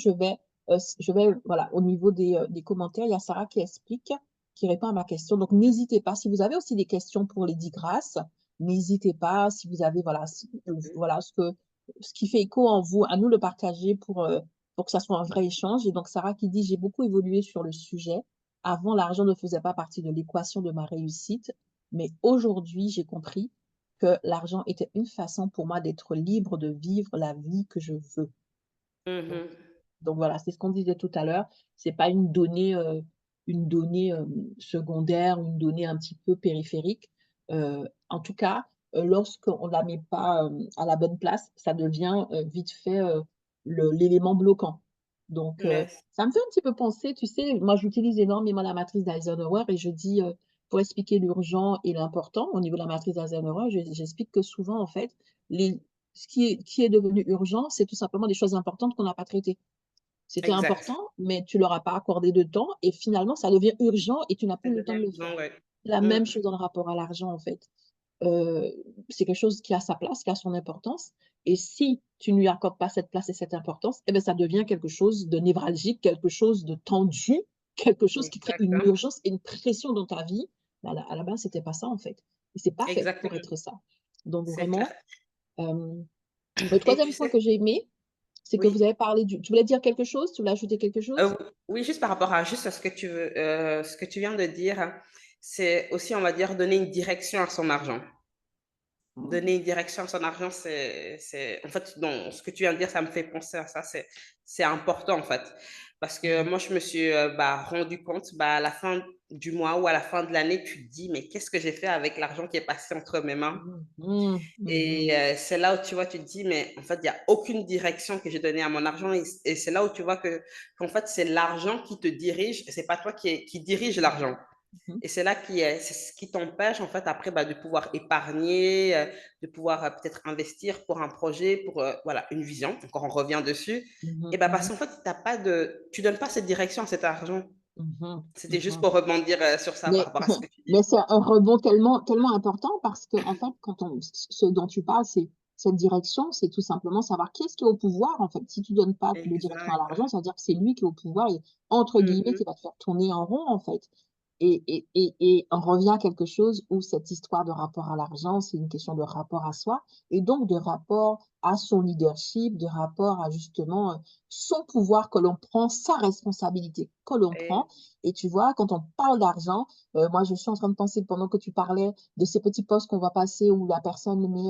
voilà, au niveau des commentaires, il y a Sarah qui explique, qui répond à ma question. Donc, n'hésitez pas. Si vous avez aussi des questions pour les 10 grâces, n'hésitez pas. Si vous avez, voilà, voilà ce qui fait écho en vous, à nous le partager pour que ça soit un vrai échange. Et donc, Sarah qui dit, j'ai beaucoup évolué sur le sujet. Avant, l'argent ne faisait pas partie de l'équation de ma réussite, mais aujourd'hui, j'ai compris que l'argent était une façon pour moi d'être libre de vivre la vie que je veux. Donc, Mhm. donc voilà, c'est ce qu'on disait tout à l'heure. C'est pas une donnée secondaire, une donnée un petit peu périphérique. En tout cas, lorsqu'on ne la met pas à la bonne place, ça devient vite fait l'élément bloquant. Donc, Yes. ça me fait un petit peu penser, tu sais, moi j'utilise énormément la matrice d'Eisenhower et je dis, pour expliquer l'urgent et l'important, au niveau de la matrice d'Eisenhower, j'explique que souvent, en fait, les, qui est devenu urgent, c'est tout simplement des choses importantes qu'on n'a pas traitées. C'était Exact. important, mais tu leur as pas accordé de temps et finalement, ça devient urgent et tu n'as Ça plus le temps devient de le faire. besoin, ouais. La Mm. même chose dans le rapport à l'argent, en fait. Heu, c'est quelque chose qui a sa place, qui a son importance et si tu ne lui accordes pas cette place et cette importance, et ben ça devient quelque chose de névralgique, quelque chose de tendu, quelque chose qui crée une Exactement. urgence et une pression dans ta vie. Mais à la base, c'était pas ça, en fait et c'est pas fait pour Exactement. être ça. Donc C'est clair. vraiment, hem, le Et tu troisième point sais, que j'ai aimé, c'est que vous oui. avez parlé du tu voulais dire quelque chose? Tu voulais ajouter quelque chose? Oui, juste par rapport à juste à ce que ce que tu viens de dire, hein, c'est aussi, on va dire, donner une direction à son argent. Mmh. Donner une direction à son argent, en fait, dans ce que tu viens de dire, ça me fait penser à ça. C'est important, en fait. Parce que Mmh. moi, je me suis rendu compte, à la fin du mois ou à la fin de l'année, tu te dis, mais qu'est-ce que j'ai fait avec l'argent qui est passé entre mes mains? Mmh. Mmh. Et Mmh. c'est là où tu vois, tu te dis, mais en fait, il n'y a aucune direction que j'ai donnée à mon argent. Et c'est là où tu vois qu'en fait, c'est l'argent qui te dirige, et c'est pas toi qui dirige l'argent. Mmh. Et c'est ce qui t'empêche, en fait, après, de pouvoir épargner, de pouvoir peut-être investir pour un projet, pour voilà, une vision. Encore, on revient dessus. Mmh. Et parce Mmh. qu'en fait, tu donnes pas cette direction à cet argent. Mmh. C'était juste Mmh. pour rebondir sur ça par Mais rapport à ce que tu dis. mais c'est un rebond tellement important parce qu'en fait, quand on ce dont tu parles, c'est cette direction, c'est tout simplement savoir qui est-ce qui est au pouvoir, en fait. Si tu donnes pas de direction à Exact. l'argent, ça veut dire que c'est lui qui est au pouvoir et entre guillemets, Mhm. qui va te faire tourner en rond, en fait. Et on revient à quelque chose où cette histoire de rapport à l'argent, c'est une question de rapport à soi et donc de rapport à son leadership, de rapport à justement, son pouvoir que l'on prend, sa responsabilité que l'on prend Et- et tu vois, quand on parle d'argent, moi, je suis en train de penser pendant que tu parlais de ces petits posts qu'on va passer où la personne met,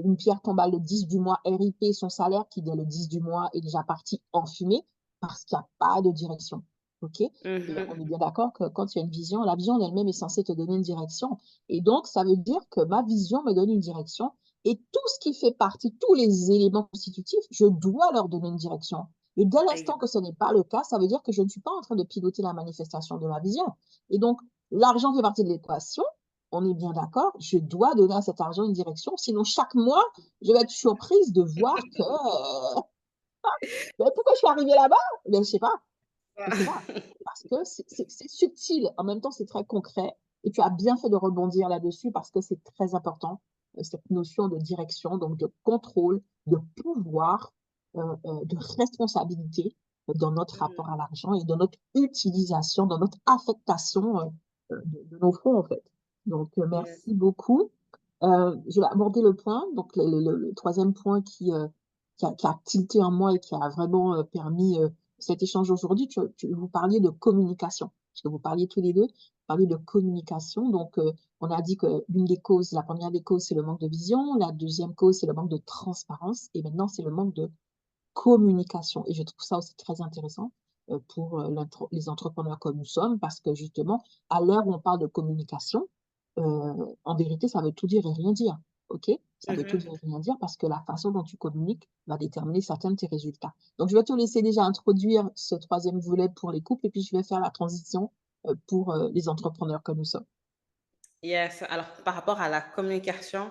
une pierre tombale le 10 du mois, RIP, son salaire qui dès le 10 du mois est déjà parti en fumée parce qu'il y a pas de direction. OK? Et on est Mhm. bien d'accord que quand il y a une vision, la vision en elle-même est censée te donner une direction et donc ça veut dire que ma vision me donne une direction et tout ce qui fait partie, tous les éléments constitutifs, je dois leur donner une direction. Et dès l'instant que ce n'est pas le cas, ça veut dire que je ne suis pas en train de piloter la manifestation de ma vision. Et donc, l'argent fait partie de l'équation. On est bien d'accord. Je dois donner à cet argent une direction. Sinon, chaque mois, je vais être surprise de voir que, ben, pourquoi je suis arrivée là-bas? Ben, je sais pas. Je sais pas. Parce que c'est subtil. En même temps, c'est très concret. Et tu as bien fait de rebondir là-dessus parce que c'est très important, cette notion de direction, donc de contrôle, de pouvoir, de responsabilité dans notre rapport à l'argent et dans notre utilisation, dans notre affectation de nos fonds, en fait. Donc, Yes. merci beaucoup. Je vais aborder le point, donc le troisième point qui a tilté en moi et qui a vraiment permis cet échange aujourd'hui. Vous parliez de communication, parce que vous parliez tous les deux, vous parliez de communication. Donc, on a dit que l'une des causes, la première des causes, c'est le manque de vision, la deuxième cause, c'est le manque de transparence, et maintenant, c'est le manque de communication. Et je trouve ça aussi très intéressant pour les entrepreneurs comme nous sommes, parce que justement, à l'heure où on parle de communication, en vérité, ça veut tout dire et rien dire. OK? Ça veut tout Mhm. dire et rien dire parce que la façon dont tu communiques va déterminer certains de tes résultats. Donc, je vais te laisser déjà introduire ce troisième volet pour les couples et puis je vais faire la transition pour les entrepreneurs que nous sommes. Yes. Alors, par rapport à la communication,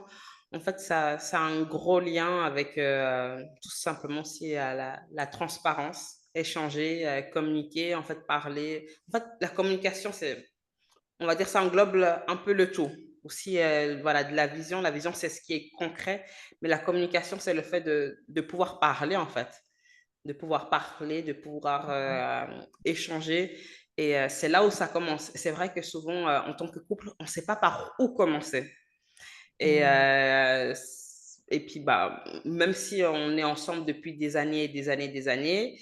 en fait, ça a un gros lien avec tout simplement aussi la transparence, échanger, communiquer, en fait, parler. En fait, la communication, on va dire, ça englobe un peu le tout. aussi, voilà, de la vision. La vision, c'est ce qui est concret, mais la communication, c'est le fait de pouvoir parler, en fait, de pouvoir parler, de pouvoir échanger. Et c'est là où ça commence. C'est vrai que souvent, en tant que couple, on ne sait pas par où commencer. Mhm. Et puis, bah, même si on est ensemble depuis des années et des années et des années,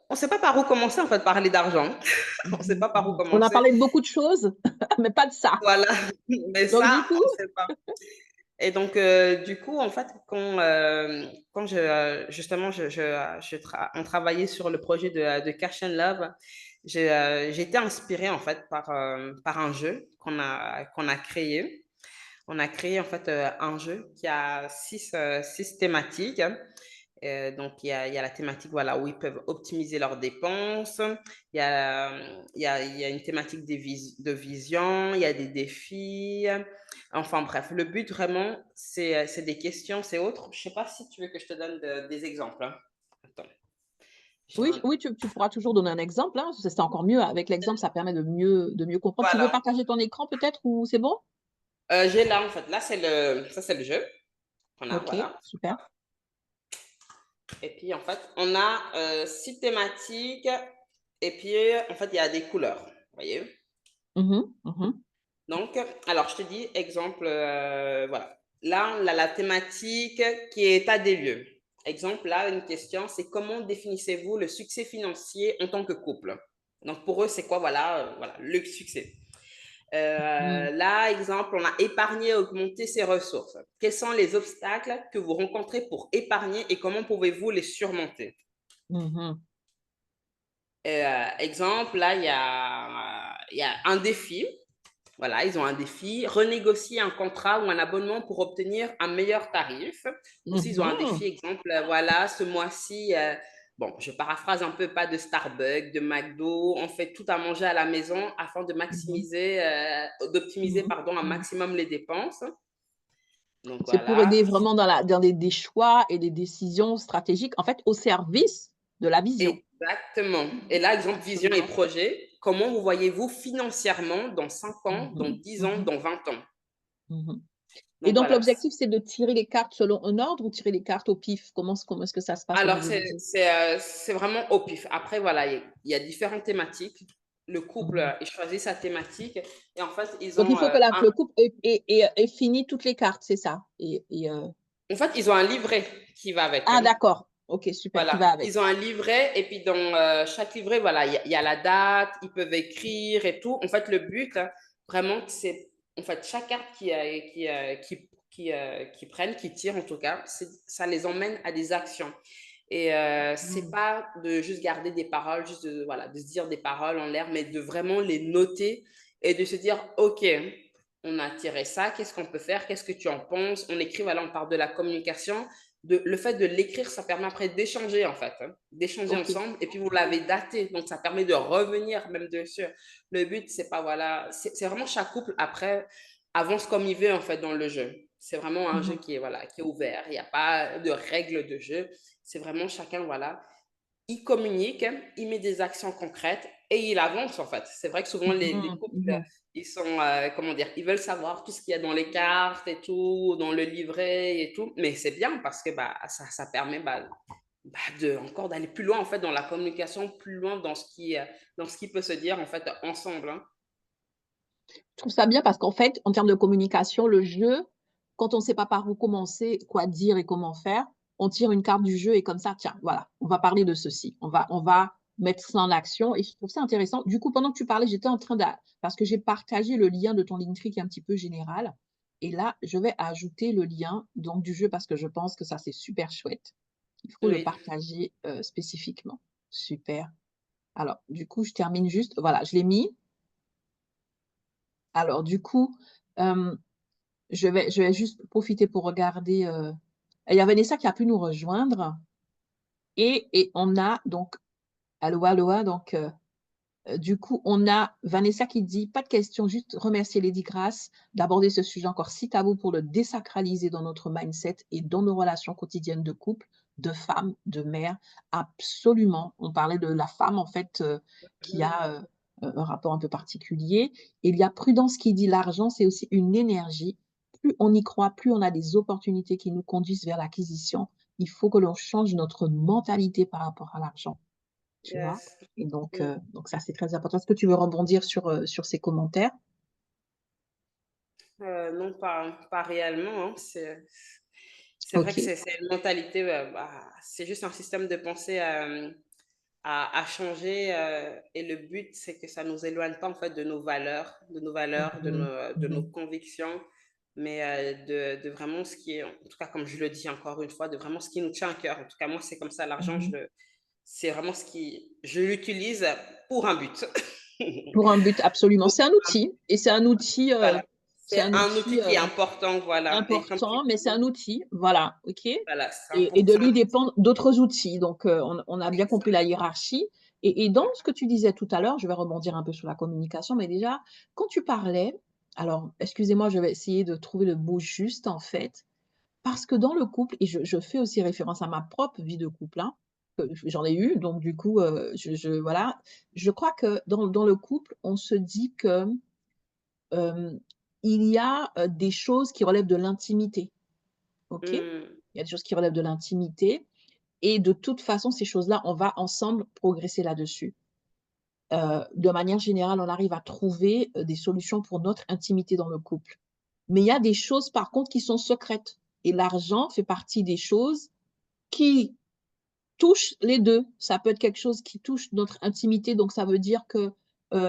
on ne sait pas par où commencer, en fait, parler d'argent. On ne sait Mhm. pas par où Mhm. On a commencer. parlé de beaucoup de choses, mais pas de ça. Voilà. Mais Donc, ça, du coup, on ne sait pas. Et donc, du coup, en fait, quand justement, on travaillait sur le projet de Cash and Love, j'ai été inspirée, en fait, par un jeu qu'on a créé. On a créé, en fait, un jeu qui a six thématiques. Donc, il y a la thématique, voilà, où ils peuvent optimiser leurs dépenses. Il y a une thématique de vision, il y a des défis. Enfin bref, le but vraiment, c'est des questions, c'est autre. Je sais pas si tu veux que je te donne des exemples, hein. Attends, j'ai oui, un... oui, tu pourras toujours donner un exemple, hein, c'est encore mieux. Avec l'exemple, ça permet de mieux comprendre. Tu veux Voilà. partager ton écran peut-être ou c'est bon? J'ai là, en fait, là, ça, c'est le jeu qu'on a, Ok, voilà. super. Et puis, en fait, on a six thématiques. Et puis, en fait, il y a des couleurs. Vous voyez? Mhm, mhm, Donc, alors, je te dis, exemple, voilà. Là, on a la thématique qui est état des lieux. Exemple, là, une question, c'est comment définissez-vous le succès financier en tant que couple? Donc, pour eux, c'est quoi, voilà, voilà, le succès. mhm, Là, exemple, on a épargné et augmenté ses ressources. Quels sont les obstacles que vous rencontrez pour épargner et comment pouvez-vous les surmonter? mhm, Exemple, là, il y a un défi. Voilà, ils ont un défi. Renégocier un contrat ou un abonnement pour obtenir un meilleur tarif. Aussi, ils ont un mhm, défi. Exemple, voilà, ce mois-ci, bon, je paraphrase un peu, pas de Starbucks, de McDo. On fait tout à manger à la maison afin de mhm, d'optimiser, mhm, pardon, un mhm. maximum les dépenses. Donc, C'est pour voilà. aider vraiment dans des choix et des décisions stratégiques, en fait, au service de la vision. Exactement. Et là, exemple, vision et Absolument. projet. Comment vous voyez-vous financièrement dans 5 ans, dans Mhm, 10 ans, mhm, dans 20 ans? mhm. Et Donc, donc voilà. l'objectif, c'est de tirer les cartes selon un ordre ou tirer les cartes au pif? Comment est-ce que ça se passe au Alors, niveau du jeu? c'est vraiment au pif. Après, voilà, il y a différentes thématiques. Le couple, Mhm. il choisit sa thématique et en fait, Donc il faut que le couple ait fini toutes les cartes, c'est ça? ils ont un livret qui va avec, Ah hein. d'accord, OK, super, qui Voilà, va avec. ils ont un livret et puis dans chaque livret, voilà, il y a la date, ils peuvent écrire et tout. En fait, le but, hein, vraiment, c'est en fait chaque carte qui prennent, qui tirent en tout cas, ça les emmène à des actions. Et c'est Mmh. pas de juste garder des paroles, juste de, voilà, de se dire des paroles en l'air, mais de vraiment les noter et de se dire, OK, on a tiré ça, qu'est-ce qu'on peut faire, qu'est-ce que tu en penses? On écrit, voilà, on parle de la communication. Le fait de l'écrire, ça permet après d'échanger, en fait, hein, d'échanger OK. ensemble. Et puis, vous l'avez daté, donc ça permet de revenir même dessus. Le but, c'est pas, voilà, c'est vraiment chaque couple, après, avance comme il veut, en fait, dans le jeu. C'est vraiment un jeu Mmh. qui est, voilà, qui est ouvert. Il n'y a pas de règles de jeu. C'est vraiment chacun, voilà, il communique, il met des actions concrètes et il avance en fait. C'est vrai que souvent les Mmh. couples, Mmh. ils sont, comment dire, ils veulent savoir tout ce qu'il y a dans les cartes et tout, dans le livret et tout. Mais c'est bien parce que bah, ça permet encore d'aller plus loin en fait dans la communication, plus loin dans ce qui peut se dire en fait ensemble, hein. Je trouve ça bien parce qu'en fait, en termes de communication, le jeu, quand on ne sait pas par où commencer, quoi dire et comment faire, on tire une carte du jeu et comme ça, tiens, voilà, on va parler de ceci. On va mettre ça en action et je trouve ça intéressant. Du coup, pendant que tu parlais, j'étais en train de parce que j'ai partagé le lien de ton Linktree qui est un petit peu général et là, je vais ajouter le lien donc du jeu parce que je pense que ça, c'est super chouette. Il faut le Oui. partager, spécifiquement. Super. Alors, du coup, je termine juste voilà, je l'ai mis. Alors du coup, hem je vais juste profiter pour regarder, il y a Vanessa qui a pu nous rejoindre et on a donc aloha, donc du coup, on a Vanessa qui dit: «Pas de question, juste remercier Lady Grace d'aborder ce sujet encore si tabou pour le désacraliser dans notre mindset et dans nos relations quotidiennes de couple, de femme, de mère». Absolument, on parlait de la femme en fait, qui Mhm. a, un rapport un peu particulier. Et il y a Prudence qui dit l'argent, c'est aussi une énergie. Plus on y croit, plus on a des opportunités qui nous conduisent vers l'acquisition. Il faut que l'on change notre mentalité par rapport à l'argent, tu vois? Yes. Et Mm. donc ça, c'est très important. Est-ce que tu veux rebondir sur ces commentaires? Non, pas réellement, hein. C'est vrai que OK. c'est une mentalité, bah, c'est juste un système de pensée à changer. Et le but, c'est que ça nous éloigne pas en fait de nos valeurs, Mhm, de nos mhm, convictions, mais de vraiment ce qui est, en tout cas, comme je le dis encore une fois, de vraiment ce qui nous tient à cœur. En tout cas, moi, c'est comme ça, l'argent, mhm. c'est vraiment je l'utilise pour un but. Pour un but, absolument. Pour C'est un un outil et Voilà. c'est C'est un un outil outil qui est important, voilà. Et comme tu important, mais c'est dis, un outil, voilà, OK? voilà, c'est Et important. de lui dépendent d'autres outils. Donc, on a bien compris la hiérarchie. Et dans ce que tu disais tout à l'heure, je vais rebondir un peu sur la communication, mais déjà, quand tu parlais, alors, excusez-moi, je vais essayer de trouver le mot juste, en fait, parce que dans le couple, et je fais aussi référence à ma propre vie de couple, hein, que j'en ai eu, donc du coup, voilà. Je crois que dans le couple, on se dit que, il y a, des choses qui relèvent de l'intimité, OK? Il Mmh. y a des choses qui relèvent de l'intimité et de toute façon, ces choses-là, on va ensemble progresser là-dessus. De manière générale, on arrive à trouver, des solutions pour notre intimité dans le couple. Mais il y a des choses, par contre, qui sont secrètes et l'argent fait partie des choses qui touchent les 2. Ça peut être quelque chose qui touche notre intimité, donc ça veut dire que,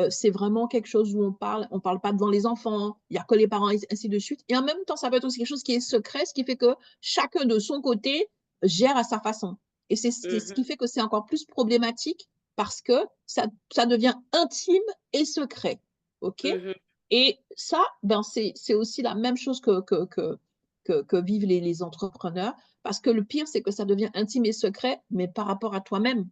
c'est vraiment quelque chose où on parle pas devant les enfants, il y a que les parents et ainsi de suite et en même temps, ça peut être aussi quelque chose qui est secret, ce qui fait que chacun de son côté gère à sa façon et c'est ce Mmh qui mh. fait que c'est encore plus problématique parce que ça devient intime et secret, OK? Mmh. Et ça, ben, c'est aussi la même chose que vivent les entrepreneurs parce que le pire, c'est que ça devient intime et secret, mais par rapport à toi-même.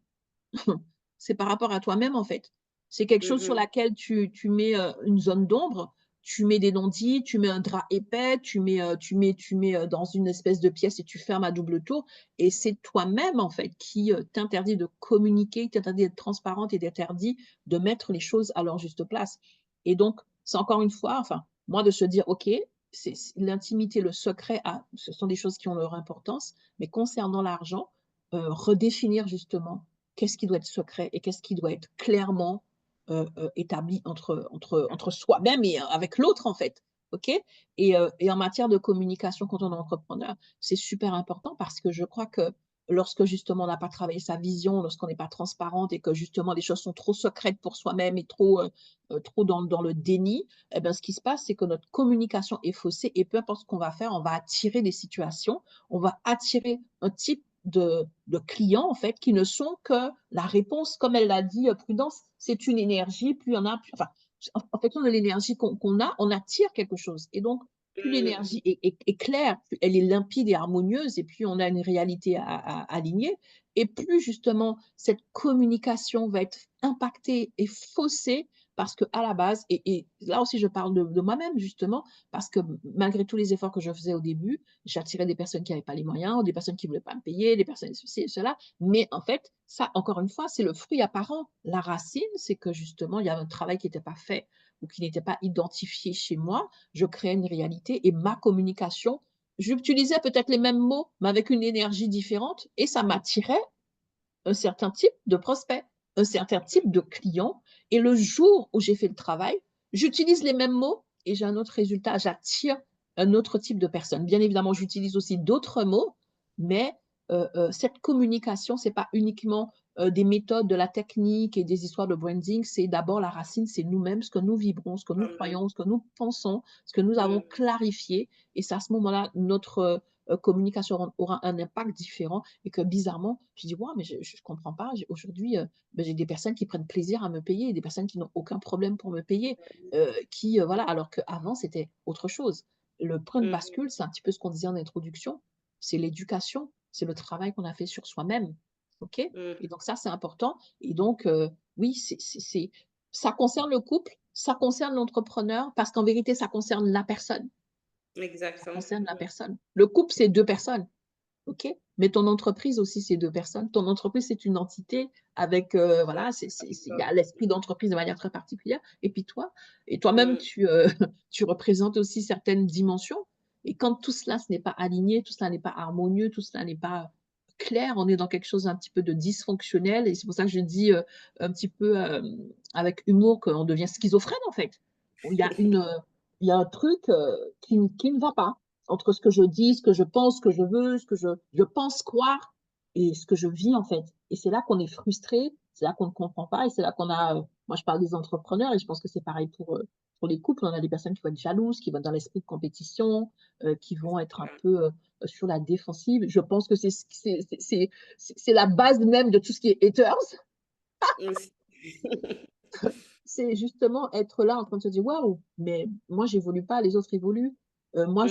C'est par rapport à toi-même, en fait. C'est quelque chose sur Mmh. laquelle tu mets, une zone d'ombre, tu mets des non-dits, tu mets un drap épais, tu mets dans une espèce de pièce et tu fermes à double tour et c'est toi-même, en fait, qui, t'interdit de communiquer, qui t'interdit d'être transparente et t'interdit de mettre les choses à leur juste place et donc c'est encore une fois, enfin, moi, de se dire: «OK, c'est l'intimité, le secret, ah, ce sont des choses qui ont leur importance, mais concernant l'argent, redéfinir justement qu'est-ce qui doit être secret et qu'est-ce qui doit être clairement, établi entre soi-même et avec l'autre, en fait, OK? Et en matière de communication quand on est entrepreneur, c'est super important parce que je crois que lorsque justement on n'a pas travaillé sa vision, lorsqu'on n'est pas transparente et que justement les choses sont trop secrètes pour soi-même et trop dans le déni et ben, ce qui se passe, c'est que notre communication est faussée et peu importe ce qu'on va faire, on va attirer des situations, on va attirer un type de clients, en fait, qui ne sont que la réponse, comme elle l'a dit, Prudence, c'est une énergie, plus il y en a, plus enfin, en fonction de l'énergie qu'on a, on attire quelque chose et donc plus Mmh. l'énergie est claire, plus elle est limpide et harmonieuse et puis on a une réalité à aligner et plus justement cette communication va être impactée et faussée parce qu'à la base et là aussi je parle de moi-même justement, parce que malgré tous les efforts que je faisais au début, j'attirais des personnes qui n'avaient pas les moyens ou des personnes qui ne voulaient pas me payer, des personnes ceci et cela. Mais en fait, ça, encore une fois, c'est le fruit apparent. La racine, c'est que justement, il y a un travail qui n'était pas fait ou qui n'était pas identifié chez moi. Je créais une réalité et ma communication, j'utilisais peut-être les mêmes mots, mais avec une énergie différente et ça m'attirait un certain type de prospect, un certain type de client. Et le jour où j'ai fait le travail, j'utilise les mêmes mots et j'ai un autre résultat. J'attire un autre type de personne. Bien évidemment, j'utilise aussi d'autres mots, mais cette communication, c'est pas uniquement des méthodes, de la technique et des histoires de branding. C'est d'abord la racine, c'est nous-mêmes, ce que nous vibrons, ce que nous Mmh. croyons, ce que nous pensons, ce que nous avons clarifié. Et c'est à ce moment-là, notre communication aura un impact différent et que bizarrement, je dis: «Waouh, mais je comprends pas, aujourd'hui, j'ai des personnes qui prennent plaisir à me payer, des personnes qui n'ont aucun problème pour me payer, voilà», alors qu'avant c'était autre chose. Le point de Mmh. bascule, c'est un petit peu ce qu'on disait en introduction, c'est l'éducation, c'est le travail qu'on a fait sur soi-même, OK? Mmh. Et donc ça, c'est important et donc oui, ça concerne le couple, ça concerne l'entrepreneur parce qu'en vérité, ça concerne la personne, ça Exactement. concerne la personne. Le couple, c'est 2 personnes. OK? Mais ton entreprise aussi, c'est 2 personnes. Ton entreprise, c'est une entité avec, voilà, il y a l'esprit d'entreprise de manière très particulière et puis toi et toi-même Mm. tu, tu représentes aussi certaines dimensions et quand tout cela, ce n'est pas aligné, tout cela n'est pas harmonieux, tout cela n'est pas clair, on est dans quelque chose un petit peu de dysfonctionnel et c'est pour ça que je dis, un petit peu, avec humour qu'on devient schizophrène, en fait. Où il y a un truc, qui ne va pas entre ce que je dis, ce que je pense, ce que je veux, ce que je pense croire et ce que je vis, en fait. Et c'est là qu'on est frustré, c'est là qu'on ne comprend pas et c'est là qu'on a, moi je parle des entrepreneurs et je pense que c'est pareil pour les couples. On a des personnes qui vont être jalouses, qui vont être dans l'esprit de compétition, qui vont être un peu, sur la défensive. Je pense que c'est la base même de tout ce qui est haters. Aussi. C'est justement être là en train de se dire: «Waouh, mais moi j'évolue pas, les autres évoluent. Moi Mm.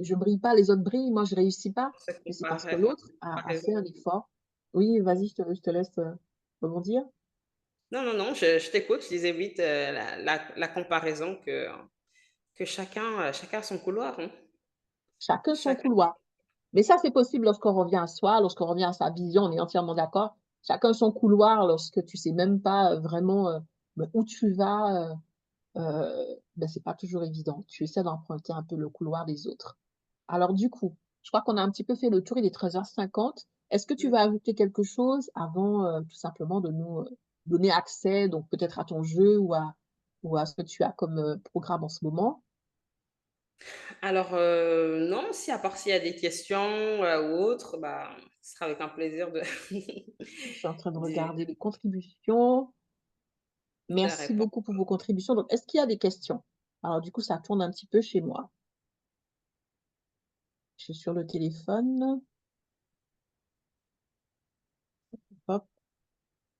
je brille pas, les autres brillent, moi je réussis pas». Se Mais c'est parce que comparer. l'autre a fait un effort. Oui, vas-y, je te laisse, rebondir. Non, non, non, je t'écoute. Je disais vite la comparaison que chacun a son couloir, hein. Chacun son Chacun. couloir. Mais ça, c'est possible lorsqu'on revient à soi, lorsqu'on revient à sa vision, on est entièrement d'accord. Chacun son couloir lorsque tu sais même pas, vraiment, où tu vas, c'est pas toujours évident. Tu essaies d'emprunter un peu le couloir des autres. Alors du coup, je crois qu'on a un petit peu fait le tour, il est 13h50. Est-ce que tu Mm. vas ajouter quelque chose avant, tout simplement de nous, donner accès donc peut-être à ton jeu ou à ce que tu as comme, programme en ce moment? Alors, non, si à part s'il y a des questions ou autres, bah, ce sera avec un plaisir de, Je suis en train de d'y- regarder les contributions. de Merci répondre. beaucoup pour vos contributions. Donc est-ce qu'il y a des questions? Alors du coup, ça tourne un petit peu chez moi. Je suis sur le téléphone. Hop.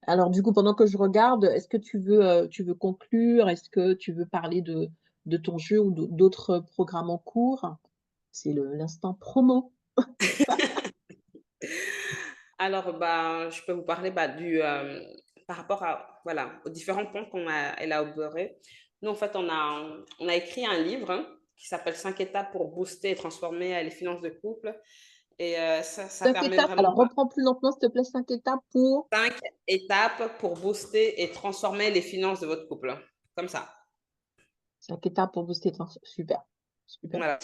Alors du coup, pendant que je regarde, est-ce que tu veux conclure? Est-ce que tu veux parler de ton jeu ou d'autres programmes en cours? C'est l'instant promo. Alors, bah, je peux vous parler bah, par rapport voilà, aux différents points qu'on a élaborés. Nous, en fait, on a écrit un livre hein, qui s'appelle 5 étapes pour booster et transformer les finances de couple. Et ça 5 permet étapes, vraiment alors reprends plus lentement s'il te plaît, 5 étapes pour 5 étapes pour booster et transformer les finances de votre couple. Comme ça. 5 étapes pour booster ton super, super. Voilà.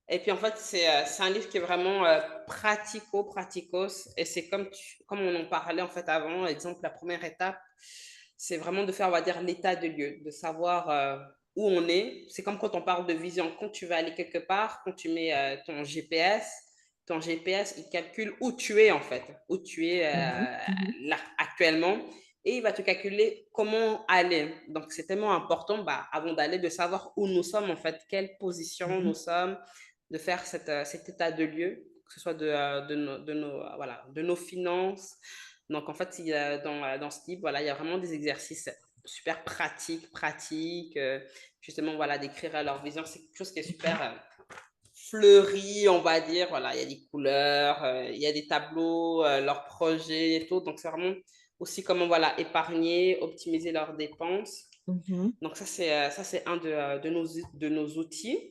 Et puis en fait, c'est un livre qui est vraiment pratico-praticos. Et c'est comme on en parlait en fait avant, exemple, la première étape, c'est vraiment de faire, on va dire, l'état de lieu, de savoir où on est. C'est comme quand on parle de vision. Quand tu vas aller quelque part, quand tu mets ton GPS, il calcule où tu es en fait, où tu es Mmh. Mmh. là actuellement. Et il va te calculer comment aller. Donc, c'est tellement important, bah, avant d'aller, de savoir où nous sommes, en fait, quelle position Mmh. nous sommes, de faire cet état de lieu, que ce soit voilà, de nos finances. Donc, en fait, dans ce livre, voilà, il y a vraiment des exercices super pratiques, justement, voilà, d'écrire leur vision. C'est quelque chose qui est Mmh. super fleuri, on va dire. Voilà, il y a des couleurs, il y a des tableaux, leurs projets et tout. Donc, c'est vraiment aussi comment, voilà, épargner, optimiser leurs dépenses. Mmh. Donc, ça, c'est un de nos outils.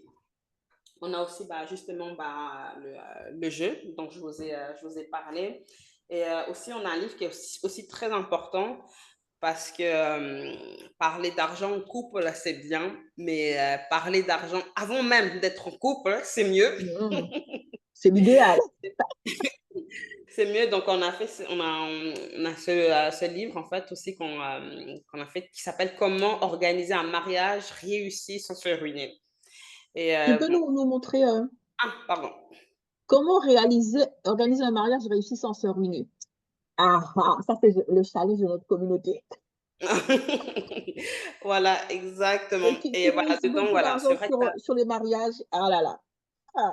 On a aussi bah, justement bah, le jeu dont je vous ai parlé. Et aussi, on a un livre qui est aussi très important parce que parler d'argent en couple, c'est bien, mais parler d'argent avant même d'être en couple, c'est mieux. Mmh. C'est l'idéal. C'est mieux. Donc, on a ce livre, en fait, aussi qu'on a fait qui s'appelle Comment organiser un mariage réussi sans se ruiner. Et, Tu peux bon, nous montrer, pardon. comment organiser un mariage réussi sans se ruiner? Ah ah, ça c'est le challenge de notre communauté. Voilà, exactement. Et qui Et voilà, mise dedans, beaucoup voilà, d'argent c'est vrai sur les mariages. Ah là là. Ah,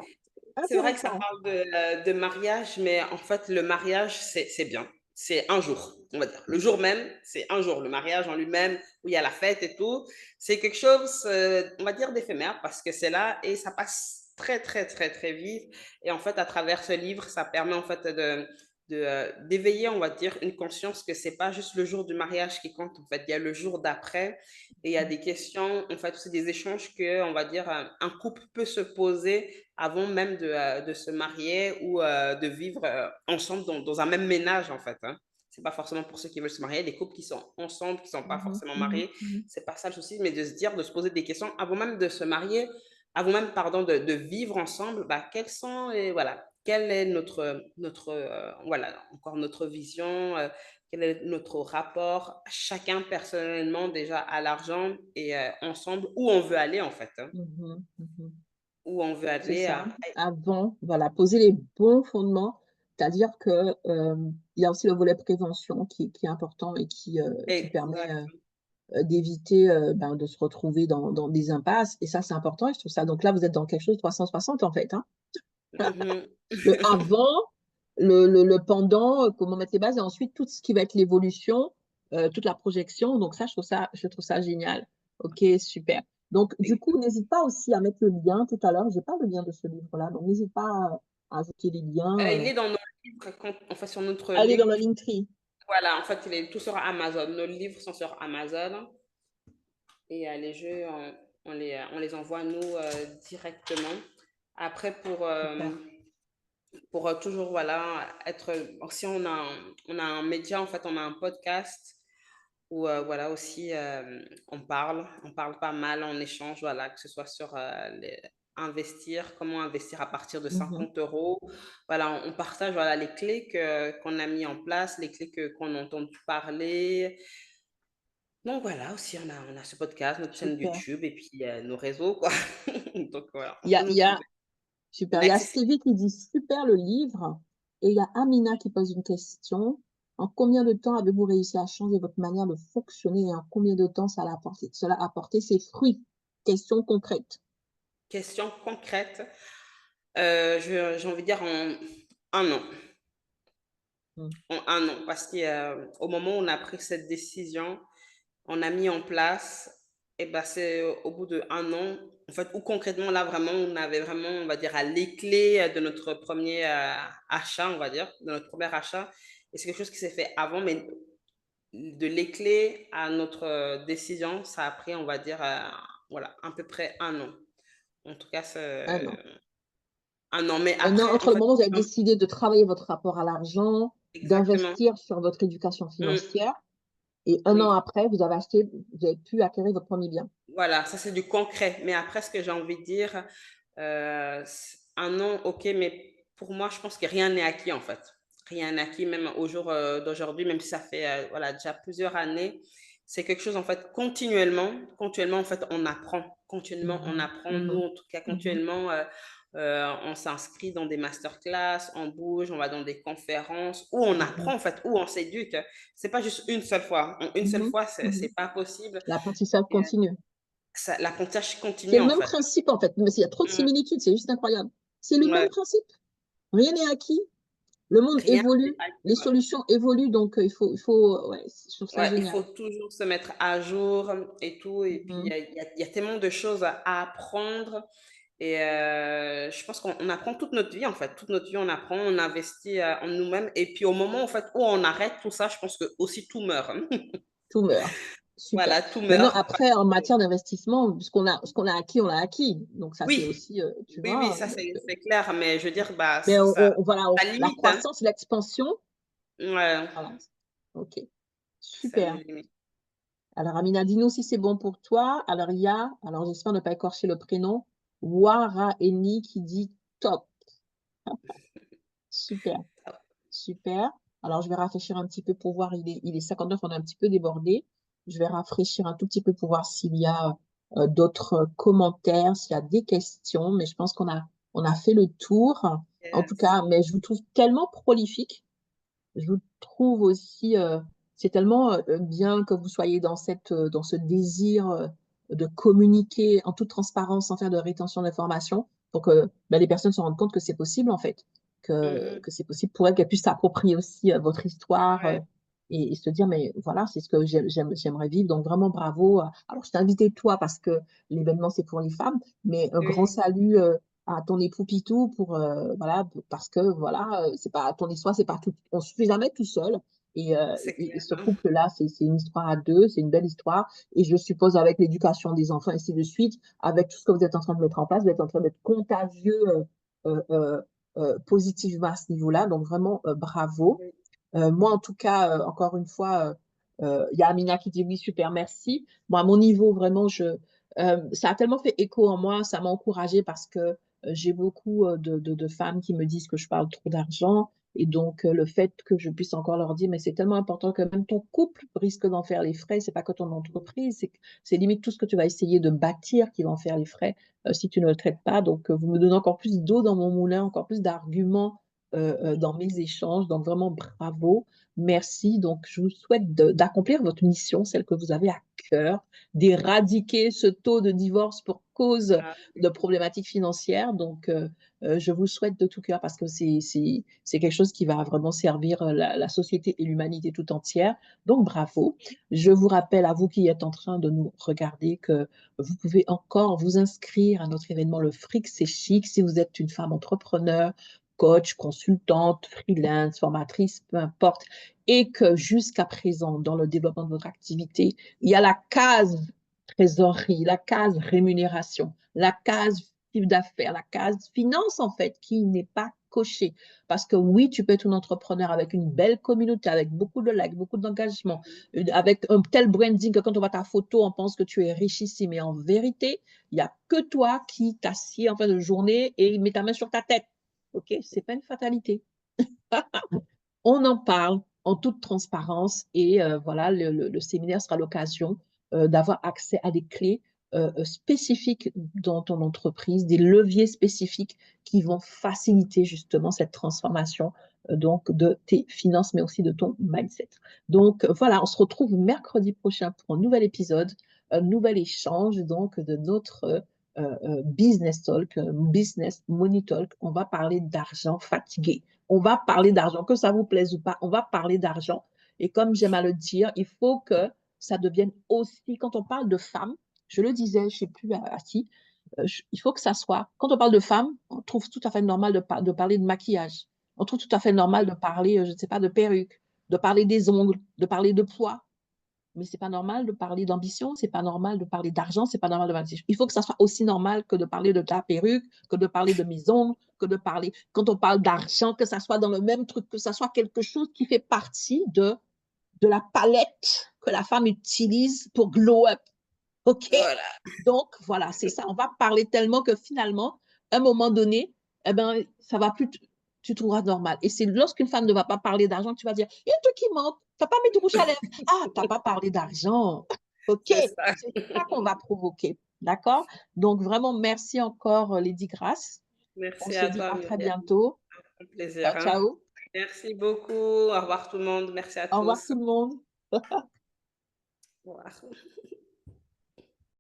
c'est vrai que ça intéressant. parle de mariage, mais en fait, le mariage, c'est bien. C'est un jour, on va dire. Le jour même, c'est un jour. Le mariage en lui-même, où il y a la fête et tout, c'est quelque chose, on va dire, d'éphémère parce que c'est là et ça passe très, très, très, très vite. Et en fait, à travers ce livre, ça permet en fait d'éveiller, on va dire, une conscience que c'est pas juste le jour du mariage qui compte, en fait. Il y a le jour d'après et il y a des questions, en fait, c'est des échanges que, on va dire, un couple peut se poser avant même de se marier ou de vivre ensemble dans un même ménage, en fait, hein. C'est pas forcément pour ceux qui veulent se marier, les couples qui sont ensemble, qui sont pas Mhm, forcément mhm, mariés, mhm. c'est pas ça le souci, mais de se dire, de se poser des questions avant même de se marier, avant même, pardon, de vivre ensemble, bah, quelles sont, et voilà, quelle est voilà, encore notre vision, quel est notre rapport, chacun personnellement déjà à l'argent et ensemble, où on veut aller en fait, hein, Mhm, mhm. où on veut C'est aller. ça. Avant, voilà, poser les bons fondements, c'est-à-dire que il y a aussi le volet prévention qui est important et qui permet Exact. d'éviter ben, de se retrouver dans des impasses. Et ça, c'est important. Et je trouve ça. Donc là, vous êtes dans quelque chose de 360 en fait. Hein. Mhm. Le avant, le pendant, comment mettre les bases, et ensuite tout ce qui va être l'évolution, toute la projection. Donc ça, je trouve ça génial. Ok, super. Donc, du coup, n'hésite pas aussi à mettre le lien tout à l'heure. J'ai pas le lien de ce livre-là, donc n'hésite pas à ajouter les liens. Il est dans nos livres, en fait, sur notre Allez dans la livre. Linktree. Voilà, en fait, il est tout sur Amazon. Nos livres sont sur Amazon et les jeux, on les envoie nous directement. Après, Super. pour toujours, voilà, être. Si on a un média, en fait, on a un podcast où, voilà, aussi, on parle pas mal, on échange, voilà, que ce soit sur investir, comment investir à partir de Mhm. 50 euros. Voilà, on partage, voilà, les clés qu'on a mis en place, les clés qu'on a entendu parler. Donc voilà, aussi, on a ce podcast, notre chaîne Super. YouTube et puis nos réseaux, quoi. Donc voilà, on Il y peut a, nous il y a, trouver. super. On est Il y a accessible. Stevie qui dit super le livre. Et il y a Amina qui pose une question. En combien de temps avez-vous réussi à changer votre manière de fonctionner et en combien de temps cela a apporté ses fruits? Question concrète. Question concrète. J'ai envie de dire en un an. Mm. En un an. Parce qu'au moment où on a pris cette décision, on a mis en place, et ben c'est au bout de un an, en fait, où concrètement, là, vraiment, on avait vraiment, on va dire, à les clés de notre premier achat, on va dire, de notre premier achat. Et c'est quelque chose qui s'est fait avant, mais de les clés à notre décision, ça a pris, on va dire, voilà, à peu près un an. En tout cas, Un c'est an. un an. Mais Un an après, en entre le fait, moment où vous avez décidé de travailler votre rapport à l'argent, exactement. d'investir sur votre éducation Mm, financière, et un an oui, après, vous avez pu acquérir votre premier bien. voilà, ça c'est du concret. Mais après, ce que j'ai envie de dire, un an, ok, mais pour moi, je pense que rien n'est acquis en fait. Rien n'est acquis, même au jour d'aujourd'hui, même si ça fait voilà, déjà plusieurs années. C'est quelque chose, en fait, continuellement, en fait, on apprend. Continuellement, on Mhm, apprend. Nous, mhm, en tout cas, mhm, continuellement, on s'inscrit dans des masterclass, on bouge, on va dans des conférences, où on mhm, apprend, en fait, où on s'éduque. C'est pas juste une seule fois. Une seule mhm, fois, mhm. c'est pas possible. L'apprentissage continue. L'apprentissage C'est continue, le en même fait. principe, en fait, mais il y a trop de Mm, similitudes, c'est juste incroyable. C'est le même ouais, principe. Rien n'est acquis. Le monde rien n'est évolue, acquis, les ouais. solutions évoluent, donc ouais, je trouve ça Ouais, il faut génial. toujours se mettre à jour et tout. Et puis, Mhm, il y a tellement de choses à apprendre. Et je pense qu'on apprend toute notre vie, en fait. Toute notre vie, on apprend, on investit en nous-mêmes. Et puis, au moment, en fait, où on arrête tout ça, je pense que aussi tout meurt. tout meurt. Super. Voilà, tout Maintenant, meurt. après, en matière d'investissement, ce qu'on a acquis, on l'a acquis. Donc, ça, c'est Oui, aussi, tu oui, oui, vois. ça, Donc, c'est clair. Mais je veux dire, bah, mais voilà, ça la limite, hein. croissance, l'expansion, Ouais, voilà. OK. ça nous Super. limite. Alors, Amina, dis-nous si c'est bon pour toi. Alors, il y a, alors j'espère ne pas écorcher le prénom, Wara Eni qui dit top. Super, super. Alors, je vais rafraîchir un petit peu pour voir, il est 59, on est un petit peu débordé. Je vais rafraîchir un tout petit peu pour voir s'il y a d'autres commentaires, s'il y a des questions, mais je pense on a fait le tour. En tout Yes. cas, mais je vous trouve tellement prolifique. Je vous trouve aussi, c'est tellement bien que vous soyez dans ce désir de communiquer en toute transparence sans faire de rétention d'informations pour que ben, les personnes se rendent compte que c'est possible en fait, Mhm. que c'est possible pour elles qu'elles puissent s'approprier aussi votre histoire Ouais. et se dire mais voilà, c'est ce que j'aimerais vivre. Donc vraiment bravo. Alors je t'ai invité toi parce que l'événement c'est pour les femmes, mais un grand Oui. salut à ton époux Pitou pour, voilà, parce que, voilà, c'est pas ton histoire, c'est pas tout, on ne se fait jamais tout seul. C'est Et ce clair. couple-là, c'est une histoire à deux, c'est une belle histoire. Et je suppose avec l'éducation des enfants, ainsi de suite, avec tout ce que vous êtes en train de mettre en place, vous êtes en train d'être contagieux euh, euh, positivement à ce niveau-là. Donc vraiment, bravo. Oui. Moi, en tout cas, encore une fois, il y a Amina qui dit oui, super, merci. Moi, à mon niveau, vraiment, ça a tellement fait écho en moi, ça m'a encouragée parce que j'ai beaucoup de femmes qui me disent que je parle trop d'argent. Et donc, le fait que je puisse encore leur dire, mais c'est tellement important que même ton couple risque d'en faire les frais, c'est pas que ton entreprise, c'est limite tout ce que tu vas essayer de bâtir qui va en faire les frais si tu ne le traites pas. Donc, vous me donnez encore plus d'eau dans mon moulin, encore plus d'arguments dans mes échanges. Donc, vraiment, bravo. Merci. Donc, je vous souhaite d'accomplir votre mission, celle que vous avez à cœur, d'éradiquer ce taux de divorce pour cause Ah, de problématiques financières. Donc, je vous souhaite de tout cœur parce que c'est quelque chose qui va vraiment servir la société et l'humanité tout entière. Donc, bravo. Je vous rappelle à vous qui êtes en train de nous regarder que vous pouvez encore vous inscrire à notre événement Le Fric, c'est chic. Si vous êtes une femme entrepreneur, coach, consultante, freelance, formatrice, peu importe, et que jusqu'à présent, dans le développement de votre activité, il y a la case trésorerie, la case rémunération, la case chiffre d'affaires, la case finance, en fait, qui n'est pas cochée. Parce que oui, tu peux être un entrepreneur avec une belle communauté, avec beaucoup de likes, beaucoup d'engagement, avec un tel branding que quand on voit ta photo, on pense que tu es richissime. Mais en vérité, il n'y a que toi qui t'assieds en fin de journée et mets ta main sur ta tête. OK? C'est pas une fatalité. On en parle en toute transparence et voilà, le séminaire sera l'occasion d'avoir accès à des clés spécifiques dans ton entreprise, des leviers spécifiques qui vont faciliter justement cette transformation donc de tes finances, mais aussi de ton mindset. Donc voilà, on se retrouve mercredi prochain pour un nouvel épisode, un nouvel échange donc de notre business talk, business money talk. On va parler d'argent fatigué. On va parler d'argent, que ça vous plaise ou pas, on va parler d'argent. Et comme j'aime à le dire, il faut que ça devienne aussi, quand on parle de femmes, je le disais, je ne sais plus assis, il faut que ça soit, quand on parle de femmes, on trouve tout à fait normal de parler de maquillage. On trouve tout à fait normal de parler, je ne sais pas, de perruque, de parler des ongles, de parler de poids. Mais c'est pas normal de parler d'ambition, c'est pas normal de parler d'argent, c'est pas normal de parler. Il faut que ça soit aussi normal que de parler de ta perruque, que de parler de mes ongles, que de parler, quand on parle d'argent, que ça soit dans le même truc, que ça soit quelque chose qui fait partie de la palette que la femme utilise pour glow up. OK? voilà. Donc, voilà, c'est ça. On va parler tellement que finalement, à un moment donné, eh ben, ça va plus, tu trouveras normal. Et c'est lorsqu'une femme ne va pas parler d'argent que tu vas dire, il y a un truc qui manque, tu n'as pas mis de rouge à lèvres. Ah, tu n'as pas parlé d'argent. OK? C'est ça. C'est ça qu'on va provoquer. D'accord? Donc, vraiment, merci encore, Lady Grace. On Merci se à dit toi, à très Myriam. bientôt. Un plaisir, Ciao, hein. ciao. Merci beaucoup. Au revoir tout le monde. Merci à Au revoir tous. tout le monde. Au revoir.